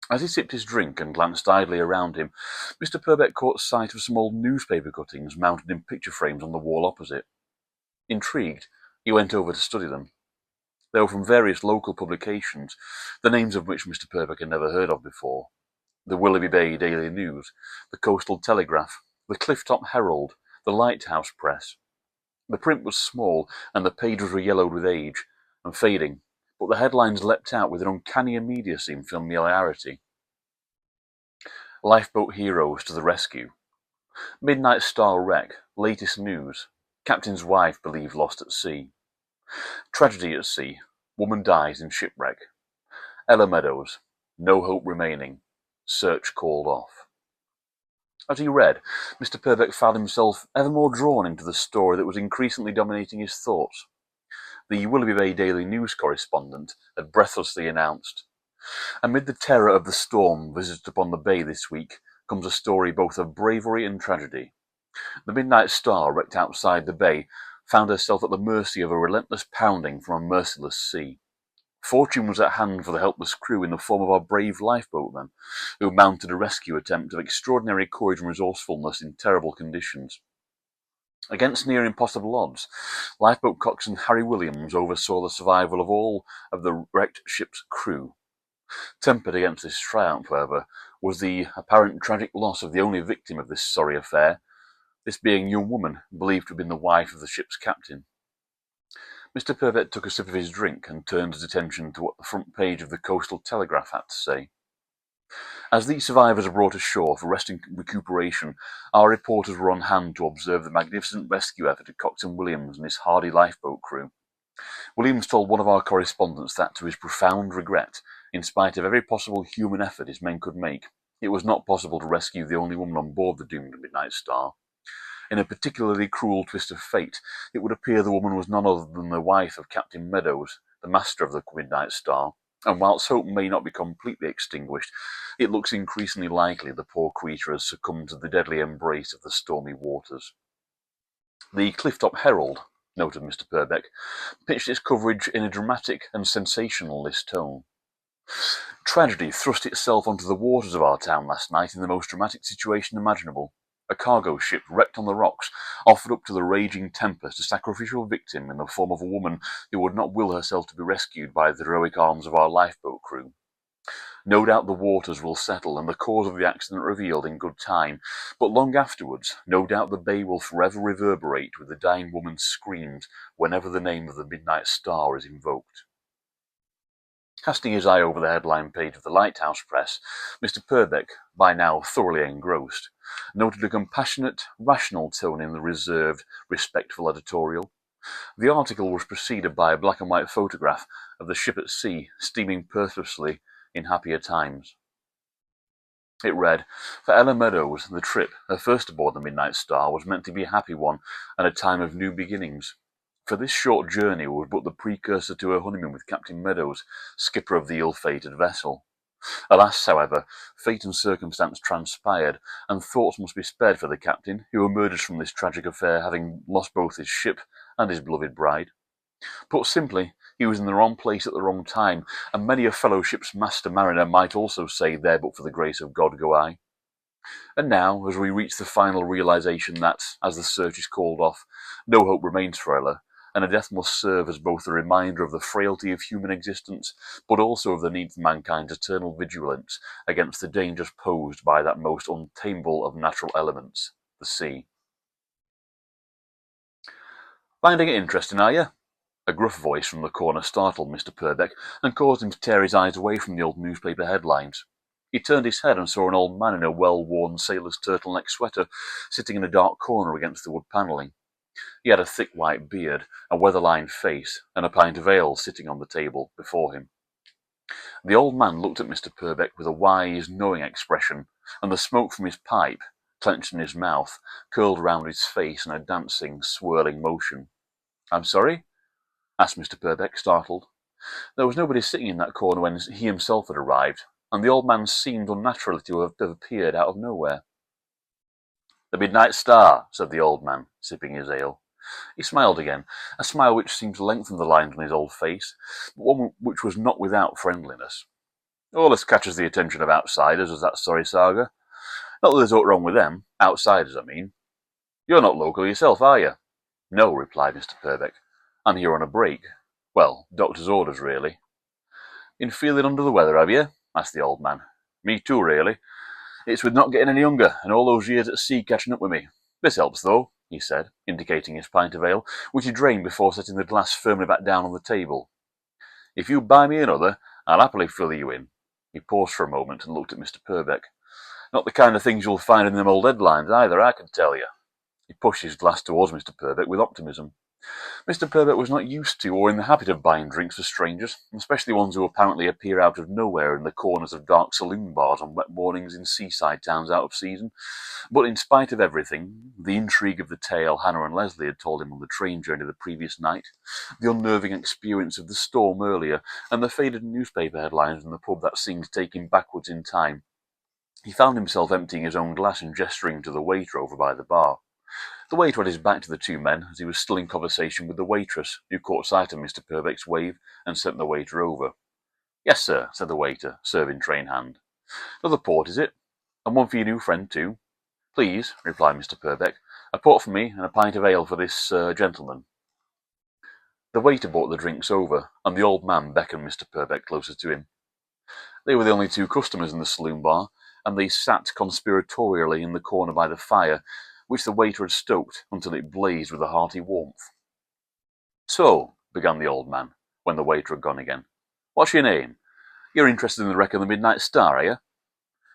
As he sipped his drink and glanced idly around him, Mr Purbeck caught sight of some old newspaper cuttings mounted in picture frames on the wall opposite. Intrigued, he went over to study them. They were from various local publications, the names of which Mr Purbeck had never heard of before. the Willerby Bay Daily News, the Coastal Telegraph, the Clifftop Herald, the Lighthouse Press. The print was small, and the pages were yellowed with age and fading, but the headlines leapt out with an uncanny immediacy and familiarity. Lifeboat heroes to the rescue. Midnight Star wreck, latest news. Captain's wife believed lost at sea. Tragedy at sea. Woman dies in shipwreck. Ella Meadows. No hope remaining. Search called off. As he read, Mr. Purbeck found himself ever more drawn into the story that was increasingly dominating his thoughts. The Willerby Bay Daily News correspondent had breathlessly announced, "Amid the terror of the storm visited upon the bay this week comes a story both of bravery and tragedy. The Midnight Star, wrecked outside the bay, found herself at the mercy of a relentless pounding from a merciless sea. Fortune was at hand for the helpless crew in the form of our brave lifeboatmen, who mounted a rescue attempt of extraordinary courage and resourcefulness in terrible conditions. Against near impossible odds, lifeboat coxswain Harry Williams oversaw the survival of all of the wrecked ship's crew. Tempered against this triumph, however, was the apparent tragic loss of the only victim of this sorry affair, this being a young woman believed to have been the wife of the ship's captain." Mr. Purbeck took a sip of his drink and turned his attention to what the front page of the Coastal Telegraph had to say. "As these survivors are brought ashore for rest and recuperation, our reporters were on hand to observe the magnificent rescue effort of Coxswain Williams and his hardy lifeboat crew. Williams told one of our correspondents that, to his profound regret, in spite of every possible human effort his men could make, it was not possible to rescue the only woman on board the doomed Midnight Star. In a particularly cruel twist of fate, it would appear the woman was none other than the wife of Captain Meadows, the master of the Midnight Star, and whilst hope may not be completely extinguished, it looks increasingly likely the poor creature has succumbed to the deadly embrace of the stormy waters." The Clifftop Herald, noted Mr. Purbeck, pitched its coverage in a dramatic and sensationalist tone. "Tragedy thrust itself onto the waters of our town last night in the most dramatic situation imaginable. A cargo ship wrecked on the rocks offered up to the raging tempest a sacrificial victim in the form of a woman who would not will herself to be rescued by the heroic arms of our lifeboat crew. No doubt the waters will settle and the cause of the accident revealed in good time, but long afterwards, no doubt the bay will forever reverberate with the dying woman's screams whenever the name of the Midnight Star is invoked." Casting his eye over the headline page of the Lighthouse Press, Mr. Purbeck, by now thoroughly engrossed, noted a compassionate, rational tone in the reserved, respectful editorial. The article was preceded by a black and white photograph of the ship at sea, steaming purposefully in happier times. It read, "For Ella Meadows, the trip, her first aboard the Midnight Star, was meant to be a happy one and a time of new beginnings. For this short journey was but the precursor to her honeymoon with Captain Meadows, skipper of the ill-fated vessel. Alas, however, fate and circumstance transpired, and thoughts must be spared for the captain, who emerges from this tragic affair having lost both his ship and his beloved bride. Put simply, he was in the wrong place at the wrong time, and many a fellow ship's master mariner might also say, 'There but for the grace of God go I.' And now, as we reach the final realization that, as the search is called off, no hope remains for Ella, and a death must serve as both a reminder of the frailty of human existence, but also of the need for mankind's eternal vigilance against the dangers posed by that most untamable of natural elements, the sea." "Finding it interesting, are you?" A gruff voice from the corner startled Mr. Purbeck and caused him to tear his eyes away from the old newspaper headlines. He turned his head and saw an old man in a well-worn sailor's turtleneck sweater sitting in a dark corner against the wood panelling. He had a thick white beard, a weather-lined face, and a pint of ale sitting on the table before him. The old man looked at Mr. Purbeck with a wise, knowing expression, and the smoke from his pipe, clenched in his mouth, curled round his face in a dancing, swirling motion. "I'm sorry?" asked Mr. Purbeck, startled. There was nobody sitting in that corner when he himself had arrived, and the old man seemed unnaturally to have appeared out of nowhere. "The Midnight Star," said the old man, sipping his ale. He smiled again, a smile which seemed to lengthen the lines on his old face, but one which was not without friendliness. "All as catches the attention of outsiders as that sorry saga. Not that there's aught wrong with them, outsiders, I mean. You're not local yourself, are you?" "No," replied Mr. Purbeck. "I'm here on a break. Well, doctor's orders, really." "Been feeling under the weather, have you?" asked the old man. Me too, really. It's with not getting any younger, and all those years at sea catching up with me. This helps, though, he said, indicating his pint of ale, which he drained before setting the glass firmly back down on the table. If you buy me another, I'll happily fill you in. He paused for a moment and looked at Mr Purbeck. Not the kind of things you'll find in them old headlines either, I can tell you. He pushed his glass towards Mr Purbeck with optimism. Mr Purbeck was not used to or in the habit of buying drinks for strangers, especially ones who apparently appear out of nowhere in the corners of dark saloon bars on wet mornings in seaside towns out of season. But in spite of everything, the intrigue of the tale Hannah and Leslie had told him on the train journey the previous night, the unnerving experience of the storm earlier, and the faded newspaper headlines in the pub that seemed to take him backwards in time, he found himself emptying his own glass and gesturing to the waiter over by the bar. The waiter had his back to the two men, as he was still in conversation with the waitress, who caught sight of Mr Purbeck's wave and sent the waiter over. Yes, sir, said the waiter, serving tray in hand. Another port, is it? And one for your new friend, too? Please, replied Mr Purbeck, a port for me and a pint of ale for this gentleman. The waiter brought the drinks over, and the old man beckoned Mr Purbeck closer to him. They were the only two customers in the saloon bar, and they sat conspiratorially in the corner by the fire, which the waiter had stoked until it blazed with a hearty warmth. So, began the old man, when the waiter had gone again, what's your name? You're interested in the wreck of the Midnight Star, are you?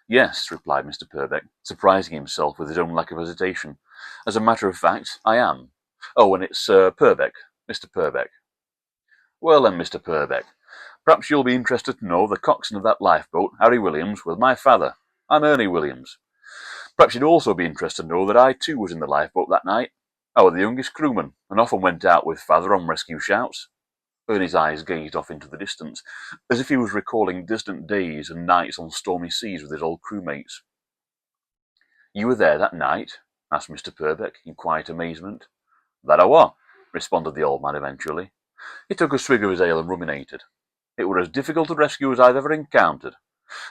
Yes, replied Mr Purbeck, surprising himself with his own lack of hesitation. As a matter of fact, I am. Oh, and it's Purbeck, Mr Purbeck. Well then, Mr Purbeck, perhaps you'll be interested to know the coxswain of that lifeboat, Harry Williams, was my father. I'm Ernie Williams. Perhaps you'd also be interested to know that I too was in the lifeboat that night. I was the youngest crewman, and often went out with father on rescue shouts. Ernie's eyes gazed off into the distance, as if he was recalling distant days and nights on stormy seas with his old crewmates. You were there that night? Asked Mr Purbeck, in quiet amazement. That I was, responded the old man eventually. He took a swig of his ale and ruminated. It were as difficult a rescue as I've ever encountered.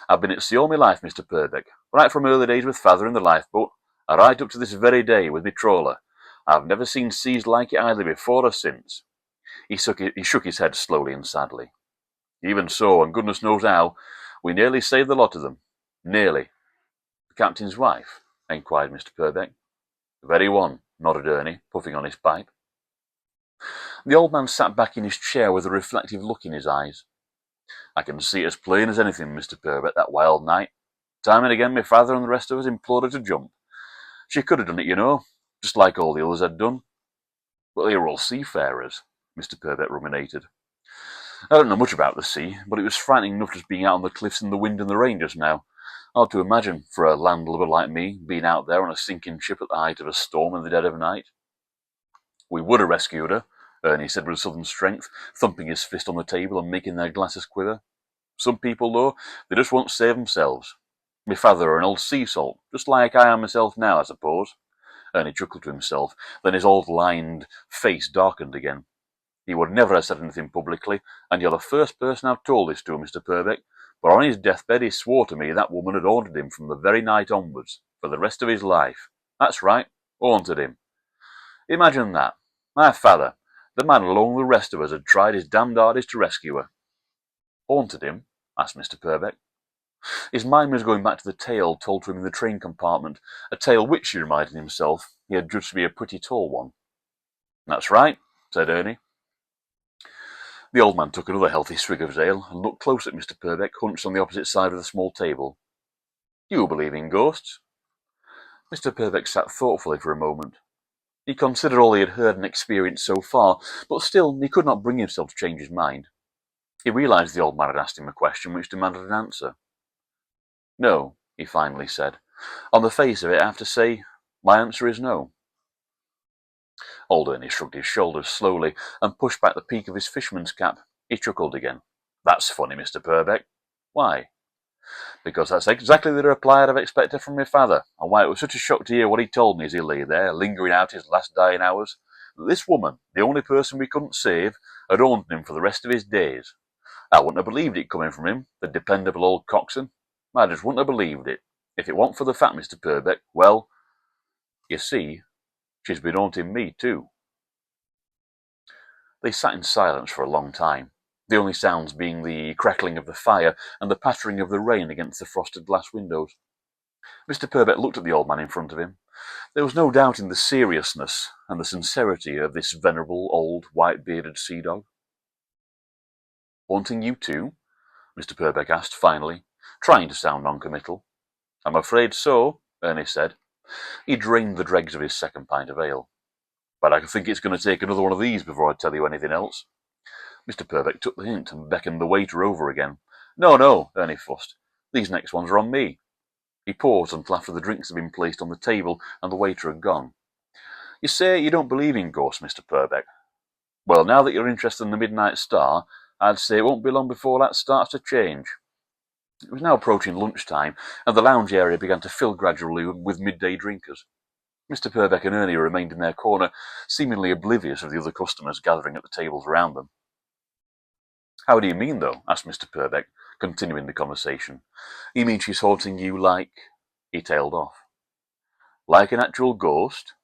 I've been at sea all my life, Mr Purbeck, right from early days with father in the lifeboat, and right up to this very day with me trawler. I've never seen seas like it either before or since. He shook his head slowly and sadly. Even so, and goodness knows how, we nearly saved the lot of them. Nearly. The captain's wife? Enquired Mr Purbeck. The very one, nodded Ernie, puffing on his pipe. The old man sat back in his chair with a reflective look in his eyes. I can see it as plain as anything, Mr Purbeck, that wild night. Time and again my father and the rest of us implored her to jump. She could have done it, you know, just like all the others had done. Well, they were all seafarers, Mr Purbeck ruminated. I don't know much about the sea, but it was frightening enough just being out on the cliffs in the wind and the rain just now. Hard to imagine, for a landlubber like me, being out there on a sinking ship at the height of a storm in the dead of night. We would have rescued her, Ernie said with sudden strength, thumping his fist on the table and making their glasses quiver. Some people, though, they just won't save themselves. Me father are an old sea salt, just like I am myself now, I suppose. Ernie chuckled to himself, then his old lined face darkened again. He would never have said anything publicly, and you're the first person I've told this to, Mr Purbeck, but on his deathbed he swore to me that woman had haunted him from the very night onwards, for the rest of his life. That's right, haunted him. Imagine that. My father, the man along with the rest of us, had tried his damned hardest to rescue her. Haunted him? Asked Mr Purbeck. His mind was going back to the tale told to him in the train compartment, a tale which, he reminded himself, he had judged to be a pretty tall one. That's right, said Ernie. The old man took another healthy swig of his ale and looked close at Mr Purbeck, hunched on the opposite side of the small table. You believe in ghosts? Mr Purbeck sat thoughtfully for a moment. He considered all he had heard and experienced so far, but still he could not bring himself to change his mind. He realised the old man had asked him a question which demanded an answer. No, he finally said. On the face of it, I have to say, my answer is no. Old Ernie shrugged his shoulders slowly and pushed back the peak of his fisherman's cap. He chuckled again. That's funny, Mr Purbeck. Why? Because that's exactly the reply I'd have expected from my father, and why it was such a shock to hear what he told me as he lay there, lingering out his last dying hours. This woman, the only person we couldn't save, had haunted him for the rest of his days. I wouldn't have believed it coming from him, the dependable old coxswain. I just wouldn't have believed it. If it weren't for the fact, Mr Purbeck, well, you see, she's been haunting me too. They sat in silence for a long time. the only sounds being the crackling of the fire and the pattering of the rain against the frosted glass windows. Mr. Purbeck looked at the old man in front of him. There was no doubt in the seriousness and the sincerity of this venerable, old, white-bearded sea-dog. "Haunting you too?" Mr. Purbeck asked, finally, trying to sound non-committal. "I'm afraid so," Ernie said. He drained the dregs of his second pint of ale. "But I think it's going to take another one of these before I tell you anything else." Mr. Purbeck took the hint and beckoned the waiter over again. No, Ernie fussed. "These next ones are on me." He paused until after the drinks had been placed on the table and the waiter had gone. "You say you don't believe in ghosts, Mr. Purbeck. Well, now that you're interested in the Midnight Star, I'd say it won't be long before that starts to change." It was now approaching lunchtime, and the lounge area began to fill gradually with midday drinkers. Mr. Purbeck and Ernie remained in their corner, seemingly oblivious of the other customers gathering at the tables around them. "How do you mean, though?" asked Mr. Purbeck, continuing the conversation. "You mean she's haunting you like—" He tailed off. "Like an actual ghost?"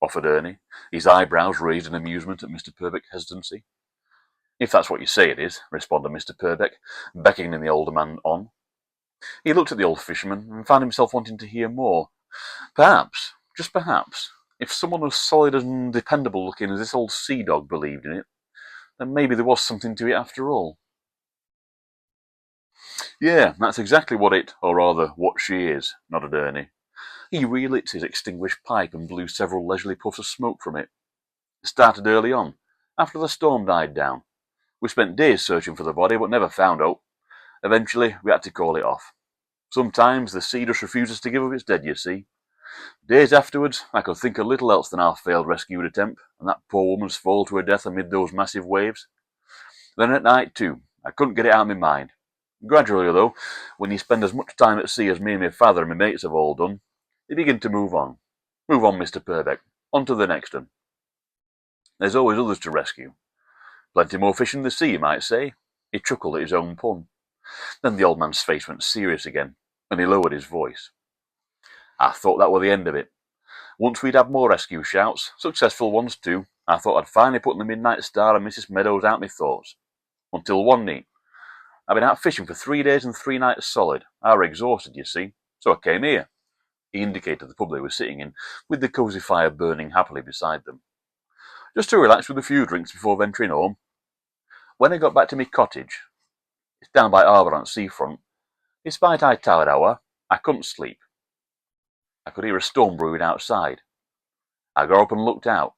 offered Ernie, his eyebrows raised in amusement at Mr. Purbeck's hesitancy. "If that's what you say it is," responded Mr. Purbeck, beckoning the older man on. He looked at the old fisherman and found himself wanting to hear more. Perhaps, just perhaps, if someone as solid and dependable looking as this old sea-dog believed in it, then maybe there was something to it after all. "Yeah, that's exactly what it, or rather, what she is," nodded Ernie. He relit his extinguished pipe and blew several leisurely puffs of smoke from it. "It started early on, after the storm died down. We spent days searching for the body, but never found out. Eventually, we had to call it off. Sometimes the sea just refuses to give up its dead, you see. Days afterwards, I could think of little else than our failed rescue attempt, and that poor woman's fall to her death amid those massive waves. Then at night, too, I couldn't get it out of my mind. Gradually, though, when you spend as much time at sea as me and my father and my mates have all done, you begin to move on. Move on, Mr. Purbeck. On to the next one. There's always others to rescue. Plenty more fish in the sea, you might say." He chuckled at his own pun. Then the old man's face went serious again, and he lowered his voice. "I thought that were the end of it. Once we'd had more rescue shouts, successful ones too, I thought I'd finally put the Midnight Star and Mrs. Meadows out my thoughts. Until one night. I've been out fishing for 3 days and 3 nights solid. I were exhausted, you see, so I came here." He indicated the pub they were sitting in, with the cosy fire burning happily beside them. "Just to relax with a few drinks before venturing home. When I got back to my cottage, it's down by harbour on seafront, despite high tide hour, I couldn't sleep. I could hear a storm brewing outside. I got up and looked out.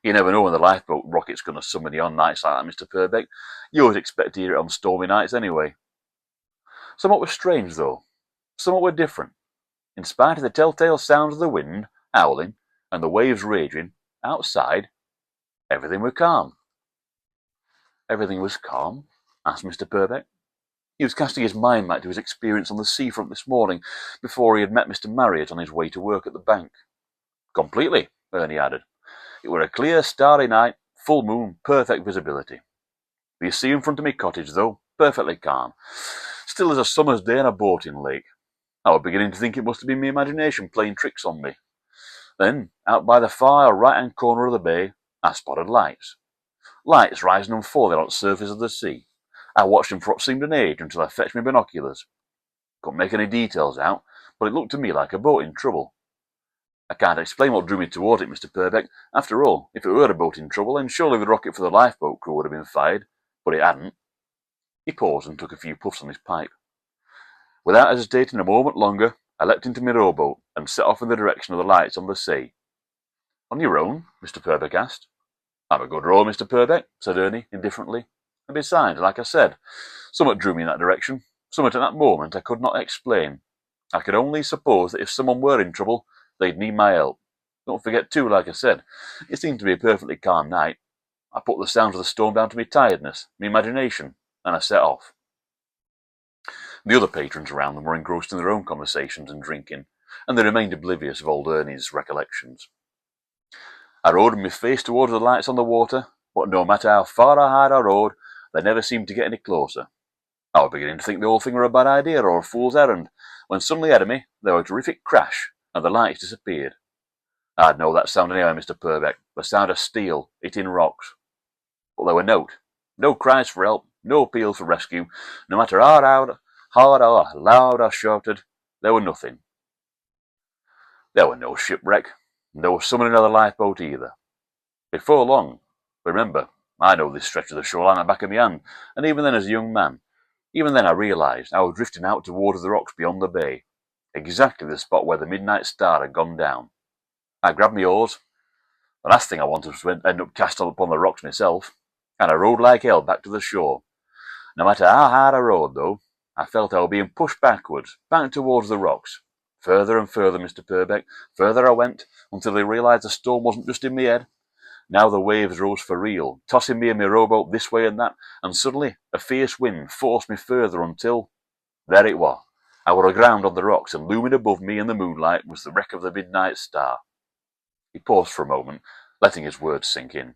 You never know when the lifeboat rocket's going to summon you on nights like that, Mr. Purbeck. You always expect to hear it on stormy nights anyway. Somewhat was strange, though. Somewhat were different. In spite of the telltale sounds of the wind howling and the waves raging, outside, everything were calm." "Everything was calm?" asked Mr. Purbeck. He was casting his mind back to his experience on the seafront this morning, before he had met Mr. Marriott on his way to work at the bank. "Completely," Ernie added. "It were a clear, starry night, full moon, perfect visibility. The sea in front of me cottage, though, perfectly calm, still as a summer's day on a boating lake. I was beginning to think it must have been my imagination playing tricks on me. Then, out by the far right-hand corner of the bay, I spotted lights. Lights rising and falling on the surface of the sea. I watched them for what seemed an age until I fetched my binoculars. Couldn't make any details out, but it looked to me like a boat in trouble. I can't explain what drew me toward it, Mr. Purbeck. After all, if it were a boat in trouble, then surely the rocket for the lifeboat crew would have been fired, but it hadn't." He paused and took a few puffs on his pipe. "Without hesitating a moment longer, I leapt into my rowboat and set off in the direction of the lights on the sea." "On your own?" Mr. Purbeck asked. "I'm a good rower, Mr. Purbeck," said Ernie, indifferently. "And besides, like I said, somewhat drew me in that direction. Somewhat at that moment I could not explain. I could only suppose that if someone were in trouble, they'd need my help. Don't forget, too, like I said, it seemed to be a perfectly calm night. I put the sounds of the storm down to my tiredness, my imagination, and I set off." The other patrons around them were engrossed in their own conversations and drinking, and they remained oblivious of old Ernie's recollections. "I rowed with my face towards the lights on the water, but no matter how far or hard I rowed, they never seemed to get any closer. I was beginning to think the whole thing were a bad idea or a fool's errand, when suddenly ahead of me there was a terrific crash, and the lights disappeared. I'd know that sound anyway, Mr. Purbeck, the sound of steel hitting rocks. But there were no cries for help, no appeal for rescue. No matter how hard or loud I shouted, there were nothing. There were no shipwreck, and there was someone in another lifeboat either. Before long, remember, I know this stretch of the shoreline at the back of my hand, and even then as a young man, even then I realised I was drifting out towards the rocks beyond the bay, exactly the spot where the midnight star had gone down. I grabbed my oars. The last thing I wanted was to end up cast upon the rocks myself, and I rowed like hell back to the shore. No matter how hard I rowed, though, I felt I was being pushed backwards, back towards the rocks. Further and further, Mr Purbeck, further I went, until I realised the storm wasn't just in my head. Now the waves rose for real, tossing me and my rowboat this way and that, and suddenly a fierce wind forced me further until, there it was. I were aground on the rocks, and looming above me in the moonlight was the wreck of the midnight star. He paused for a moment, letting his words sink in.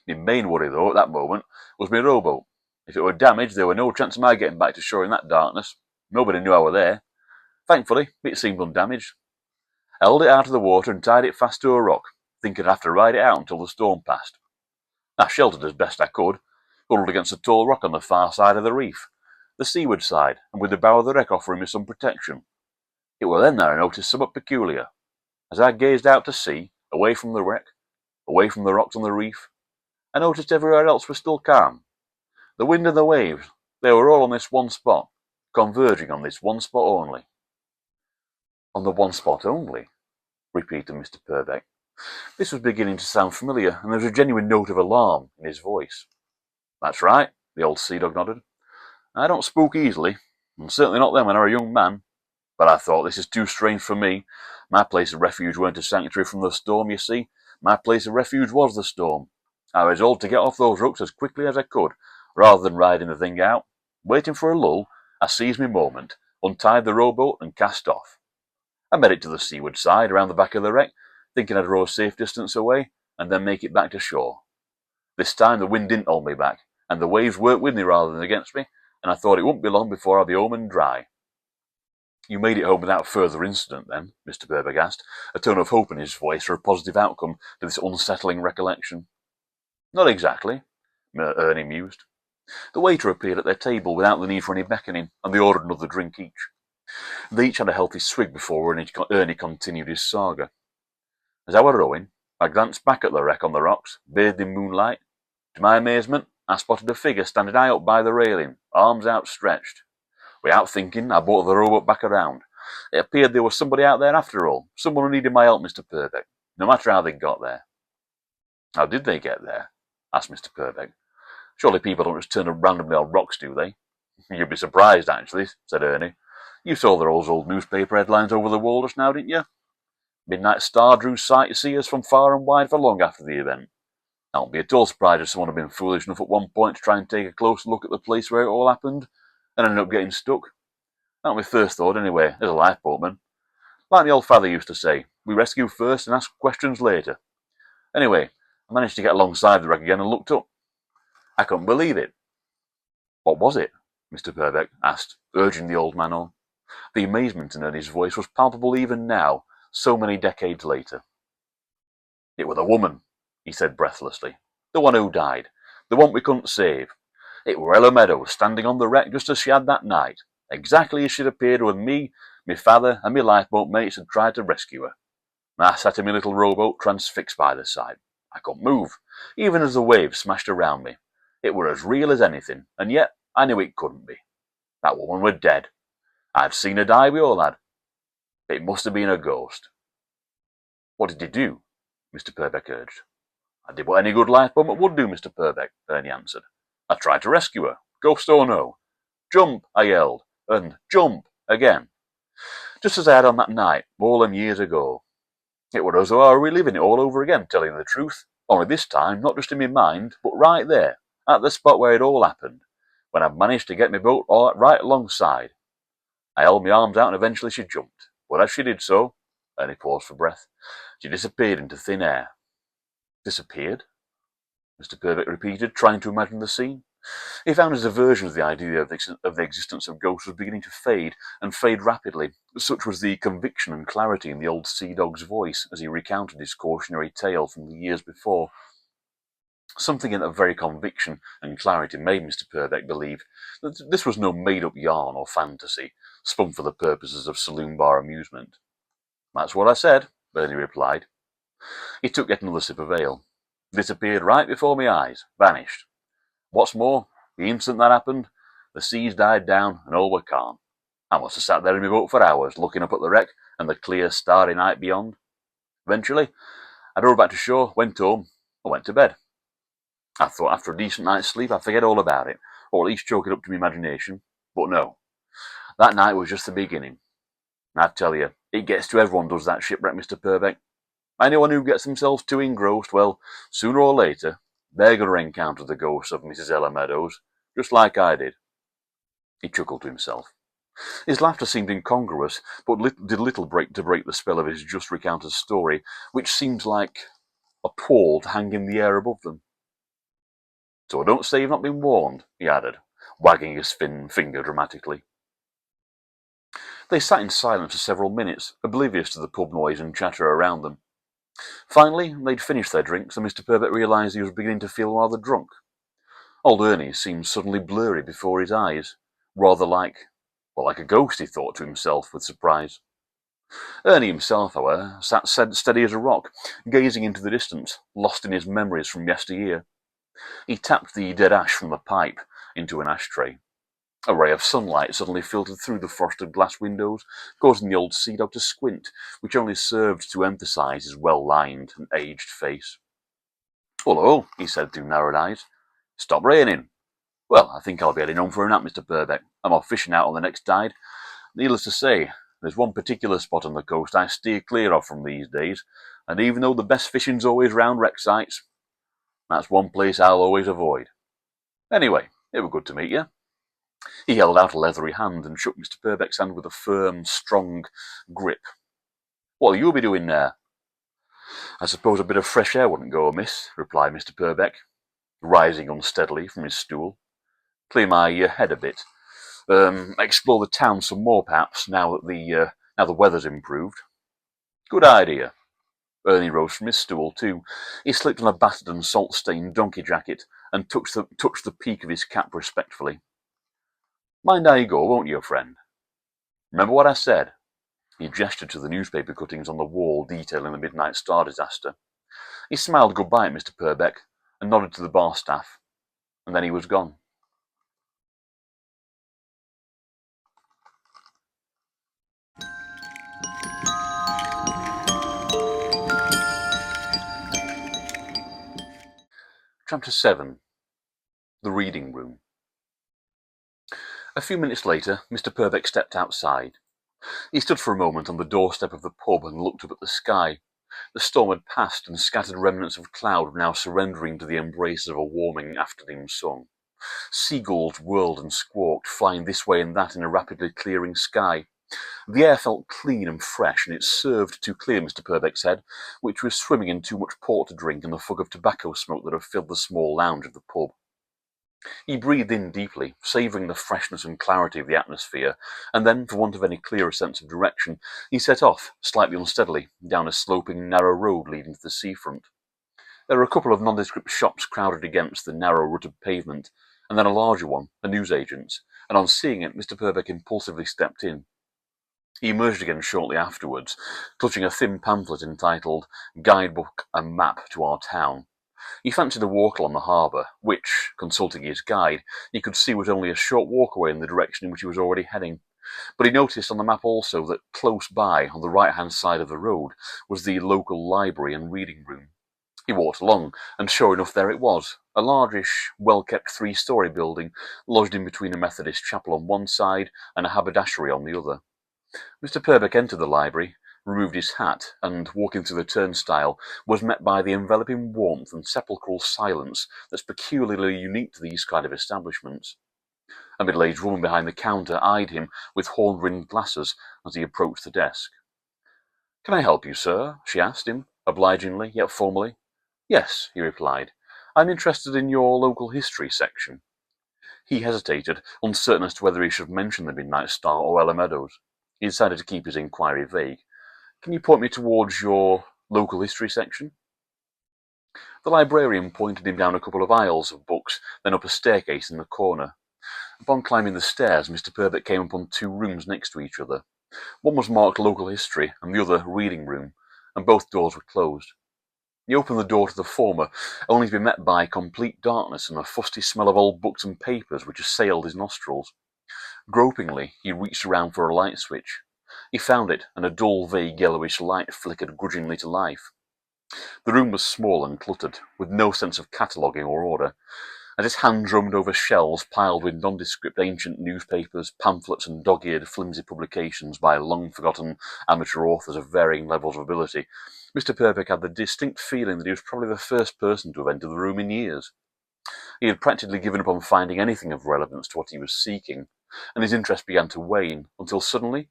My main worry, though, at that moment, was my rowboat. If it were damaged, there were no chance of my getting back to shore in that darkness. Nobody knew I were there. Thankfully, it seemed undamaged. I held it out of the water and tied it fast to a rock, thinking I'd have to ride it out until the storm passed. I sheltered as best I could, huddled against a tall rock on the far side of the reef, the seaward side, and with the bow of the wreck offering me some protection. It was then that I noticed somewhat peculiar. As I gazed out to sea, away from the wreck, away from the rocks on the reef, I noticed everywhere else was still calm. The wind and the waves, they were all on this one spot, converging on this one spot only. On the one spot only, repeated Mr Purbeck. This was beginning to sound familiar, and there was a genuine note of alarm in his voice. That's right, the old sea dog nodded. I don't spook easily, and certainly not then when I was a young man. But I thought, this is too strange for me. My place of refuge weren't a sanctuary from the storm, you see. My place of refuge was the storm. I resolved to get off those rocks as quickly as I could, rather than riding the thing out. Waiting for a lull, I seized my moment, untied the rowboat, and cast off. I made it to the seaward side, around the back of the wreck, thinking I'd row a safe distance away, and then make it back to shore. This time the wind didn't hold me back, and the waves worked with me rather than against me, and I thought it wouldn't be long before I'd be home and dry. You made it home without further incident, then? Mr Purbeck asked, a tone of hope in his voice for a positive outcome to this unsettling recollection. Not exactly, Ernie mused. The waiter appeared at their table without the need for any beckoning, and they ordered another drink each. They each had a healthy swig before Ernie continued his saga. As I were rowing, I glanced back at the wreck on the rocks, bathed in moonlight. To my amazement, I spotted a figure standing high up by the railing, arms outstretched. Without thinking, I brought the rowboat back around. It appeared there was somebody out there after all, someone who needed my help, Mr Purbeck, no matter how they got there. How did they get there? Asked Mr Purbeck. Surely people don't just turn up randomly on rocks, do they? You'd be surprised, actually, said Ernie. You saw those old newspaper headlines over the wall just now, didn't you? Midnight Star drew sightseers from far and wide for long after the event. I won't be at all surprised if someone had been foolish enough at one point to try and take a closer look at the place where it all happened, and ended up getting stuck. That was my first thought, anyway, as a lifeboatman. Like my old father used to say, we rescue first and ask questions later. Anyway, I managed to get alongside the wreck again and looked up. I couldn't believe it. What was it? Mr Purbeck asked, urging the old man on. The amazement in Ernie's voice was palpable even now, so many decades later. It was the woman, he said breathlessly. The one who died. The one we couldn't save. It were Ella Meadows standing on the wreck just as she had that night, exactly as she'd appeared when me, my father, and my lifeboat mates had tried to rescue her. I sat in my little rowboat, transfixed by the sight. I couldn't move, even as the waves smashed around me. It were as real as anything, and yet I knew it couldn't be. That woman were dead. I'd seen her die, we all had. It must have been a ghost. What did you do? Mr Purbeck urged. I did what any good lifeboatman would do, Mr Purbeck, Ernie answered. I tried to rescue her, ghost or no. Jump, I yelled, and jump again. Just as I had on that night, all them years ago. It were as though I were reliving it all over again, telling the truth, only this time not just in my mind, but right there, at the spot where it all happened, when I'd managed to get my boat right alongside. I held my arms out and eventually she jumped, but as she did so, and he paused for breath, she disappeared into thin air. Disappeared? Mr Purbeck repeated, trying to imagine the scene. He found his aversion of the idea of the existence of ghosts was beginning to fade, and fade rapidly. Such was the conviction and clarity in the old sea dog's voice as he recounted his cautionary tale from the years before. Something in that very conviction and clarity made Mr. Purbeck believe that this was no made-up yarn or fantasy, spun for the purposes of saloon-bar amusement. "That's what I said," Bernie replied. He took yet another sip of ale. "Disappeared right before my eyes. Vanished. What's more, the instant that happened, the seas died down and all were calm. I must have sat there in my boat for hours, looking up at the wreck and the clear, starry night beyond. Eventually, I drove back to shore, went home, and went to bed. I thought after a decent night's sleep I'd forget all about it, or at least chalk it up to my imagination. But no, that night was just the beginning. I tell you, it gets to everyone does that shipwreck, Mr. Purbeck. Anyone who gets themselves too engrossed, well, sooner or later, they're going to encounter the ghost of Mrs. Ella Meadows, just like I did." He chuckled to himself. His laughter seemed incongruous, but did little to break the spell of his just recounted story, which seemed like a pall to hang in the air above them. "So don't say you've not been warned," he added, wagging his thin finger dramatically. They sat in silence for several minutes, oblivious to the pub noise and chatter around them. Finally, they'd finished their drinks, and Mr. Purbeck realised he was beginning to feel rather drunk. Old Ernie seemed suddenly blurry before his eyes, rather like a ghost, he thought to himself with surprise. Ernie himself, however, sat steady as a rock, gazing into the distance, lost in his memories from yesteryear. He tapped the dead ash from the pipe into an ashtray. A ray of sunlight suddenly filtered through the frosted glass windows, causing the old sea dog to squint, which only served to emphasise his well-lined and aged face. "Hullo," he said through narrowed eyes. "Stop raining. Well, I think I'll be heading home for a nap, Mr. Purbeck. I'm off fishing out on the next tide. Needless to say, there's one particular spot on the coast I steer clear of from these days, and even though the best fishing's always round wreck sites, that's one place I'll always avoid. Anyway, it was good to meet you." He held out a leathery hand and shook Mr. Purbeck's hand with a firm, strong grip. "What'll you be doing there?" "I suppose a bit of fresh air wouldn't go amiss," replied Mr. Purbeck, rising unsteadily from his stool. "Clear my head a bit. Explore the town some more, perhaps, now the weather's improved." "Good idea." Ernie rose from his stool, too. He slipped on a battered and salt-stained donkey jacket and touched the peak of his cap respectfully. "Mind how you go, won't you, friend? Remember what I said?" He gestured to the newspaper cuttings on the wall detailing the Midnight Star disaster. He smiled goodbye at Mr. Purbeck and nodded to the bar staff, and then he was gone. Chapter 7. The Reading Room. A few minutes later, Mr. Purbeck stepped outside. He stood for a moment on the doorstep of the pub and looked up at the sky. The storm had passed, and scattered remnants of cloud were now surrendering to the embraces of a warming afternoon sun. Seagulls whirled and squawked, flying this way and that in a rapidly clearing sky. The air felt clean and fresh, and it served to clear Mr. Purbeck's head, which was swimming in too much port to drink and the fog of tobacco smoke that had filled the small lounge of the pub. He breathed in deeply, savouring the freshness and clarity of the atmosphere, and then, for want of any clearer sense of direction, he set off, slightly unsteadily, down a sloping, narrow road leading to the seafront. There were a couple of nondescript shops crowded against the narrow rutted pavement, and then a larger one, a newsagent's, and on seeing it, Mr. Purbeck impulsively stepped in. He emerged again shortly afterwards, clutching a thin pamphlet entitled "Guidebook and Map to Our Town." He fancied a walk along the harbour, which, consulting his guide, he could see was only a short walk away in the direction in which he was already heading. But he noticed on the map also that close by, on the right-hand side of the road, was the local library and reading room. He walked along, and sure enough there it was, a largish, well-kept three-storey building, lodged in between a Methodist chapel on one side and a haberdashery on the other. Mr. Purbeck entered the library, removed his hat, and, walking through the turnstile, was met by the enveloping warmth and sepulchral silence that's peculiarly unique to these kind of establishments. A middle-aged woman behind the counter eyed him with horn-rimmed glasses as he approached the desk. "Can I help you, sir?" she asked him, obligingly, yet formally. "Yes," he replied. "I'm interested in your local history section." He hesitated, uncertain as to whether he should mention the Midnight Star or Ella Meadows. He decided to keep his inquiry vague. "Can you point me towards your local history section?" The librarian pointed him down a couple of aisles of books, then up a staircase in the corner. Upon climbing the stairs, Mr Purbeck came upon two rooms next to each other. One was marked local history and the other reading room, and both doors were closed. He opened the door to the former, only to be met by complete darkness and a fusty smell of old books and papers which assailed his nostrils. Gropingly, he reached around for a light switch. He found it, and a dull, vague yellowish light flickered grudgingly to life. The room was small and cluttered, with no sense of cataloguing or order. As his hand roamed over shelves piled with nondescript ancient newspapers, pamphlets, and dog-eared flimsy publications by long-forgotten amateur authors of varying levels of ability, Mr Purbeck had the distinct feeling that he was probably the first person to have entered the room in years. He had practically given up on finding anything of relevance to what he was seeking, and his interest began to wane, until suddenly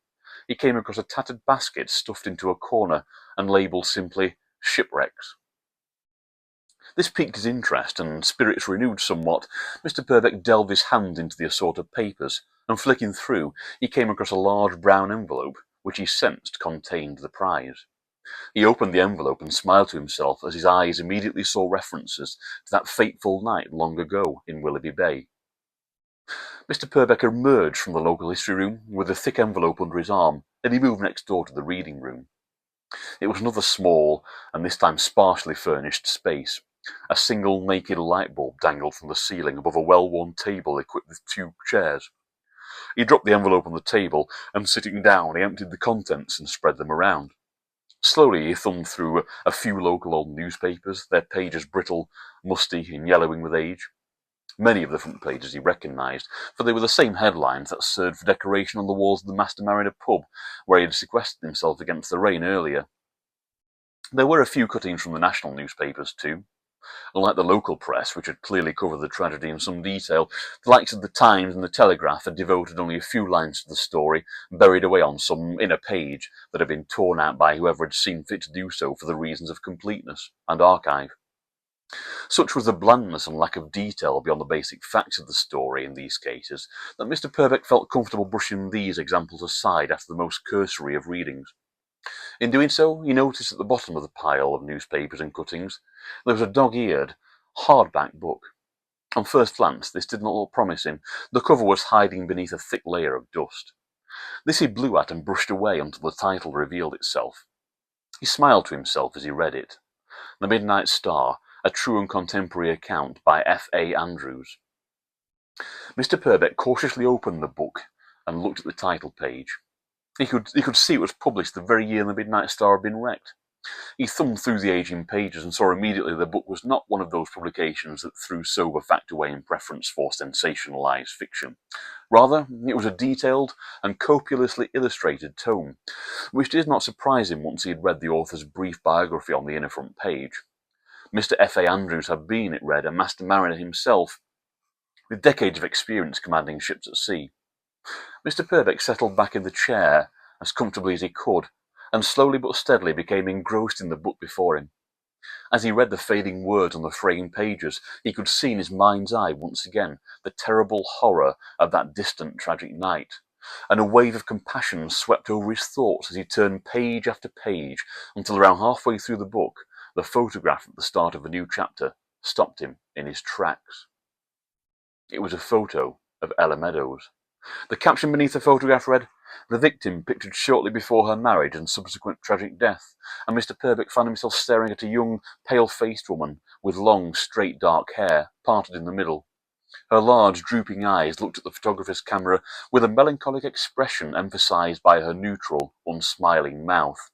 he came across a tattered basket stuffed into a corner and labelled simply "Shipwrecks." This piqued his interest, and spirits renewed somewhat, Mr Purbeck delved his hand into the assorted papers, and flicking through, he came across a large brown envelope, which he sensed contained the prize. He opened the envelope and smiled to himself as his eyes immediately saw references to that fateful night long ago in Willerby Bay. Mr Purbeck emerged from the local history room with a thick envelope under his arm, and he moved next door to the reading room. It was another small, and this time sparsely furnished, space. A single naked light bulb dangled from the ceiling above a well-worn table equipped with two chairs. He dropped the envelope on the table, and sitting down, he emptied the contents and spread them around. Slowly he thumbed through a few local old newspapers, their pages brittle, musty, and yellowing with age. Many of the front pages he recognised, for they were the same headlines that served for decoration on the walls of the Master Mariner pub, where he had sequestered himself against the rain earlier. There were a few cuttings from the national newspapers too. Unlike the local press, which had clearly covered the tragedy in some detail, the likes of the Times and the Telegraph had devoted only a few lines to the story, buried away on some inner page that had been torn out by whoever had seen fit to do so for the reasons of completeness and archive. Such was the blandness and lack of detail beyond the basic facts of the story in these cases, that Mr Purbeck felt comfortable brushing these examples aside after the most cursory of readings. In doing so, he noticed at the bottom of the pile of newspapers and cuttings there was a dog-eared, hardback book. On first glance, this did not look promising. The cover was hiding beneath a thick layer of dust. This he blew at and brushed away until the title revealed itself. He smiled to himself as he read it. The Midnight Star, a true and contemporary account by F.A. Andrews. Mr Purbeck cautiously opened the book and looked at the title page. He could see it was published the very year the Midnight Star had been wrecked. He thumbed through the aging pages and saw immediately the book was not one of those publications that threw sober fact away in preference for sensationalized fiction. Rather, it was a detailed and copiously illustrated tome, which did not surprise him once he had read the author's brief biography on the inner front page. Mr F.A. Andrews had been, it read, a master mariner himself, with decades of experience commanding ships at sea. Mr Purbeck settled back in the chair as comfortably as he could, and slowly but steadily became engrossed in the book before him. As he read the fading words on the fraying pages, he could see in his mind's eye once again the terrible horror of that distant tragic night, and a wave of compassion swept over his thoughts as he turned page after page, until around halfway through the book, the photograph at the start of a new chapter stopped him in his tracks. It was a photo of Ella Meadows. The caption beneath the photograph read, "The victim pictured shortly before her marriage and subsequent tragic death," and Mr Purbeck found himself staring at a young, pale-faced woman with long, straight dark hair, parted in the middle. Her large, drooping eyes looked at the photographer's camera with a melancholic expression emphasized by her neutral, unsmiling mouth.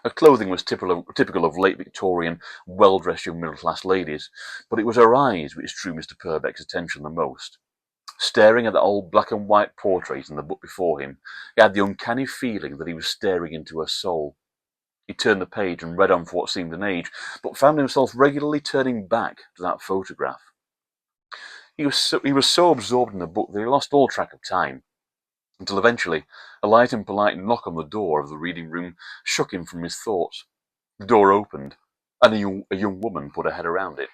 Her clothing was typical of late Victorian, well-dressed young middle-class ladies, but it was her eyes which drew Mr Purbeck's attention the most. Staring at the old black-and-white portrait in the book before him, he had the uncanny feeling that he was staring into her soul. He turned the page and read on for what seemed an age, but found himself regularly turning back to that photograph. He was so absorbed in the book that he lost all track of time, until eventually a light and polite knock on the door of the reading room shook him from his thoughts. The door opened, and a young woman put her head around it.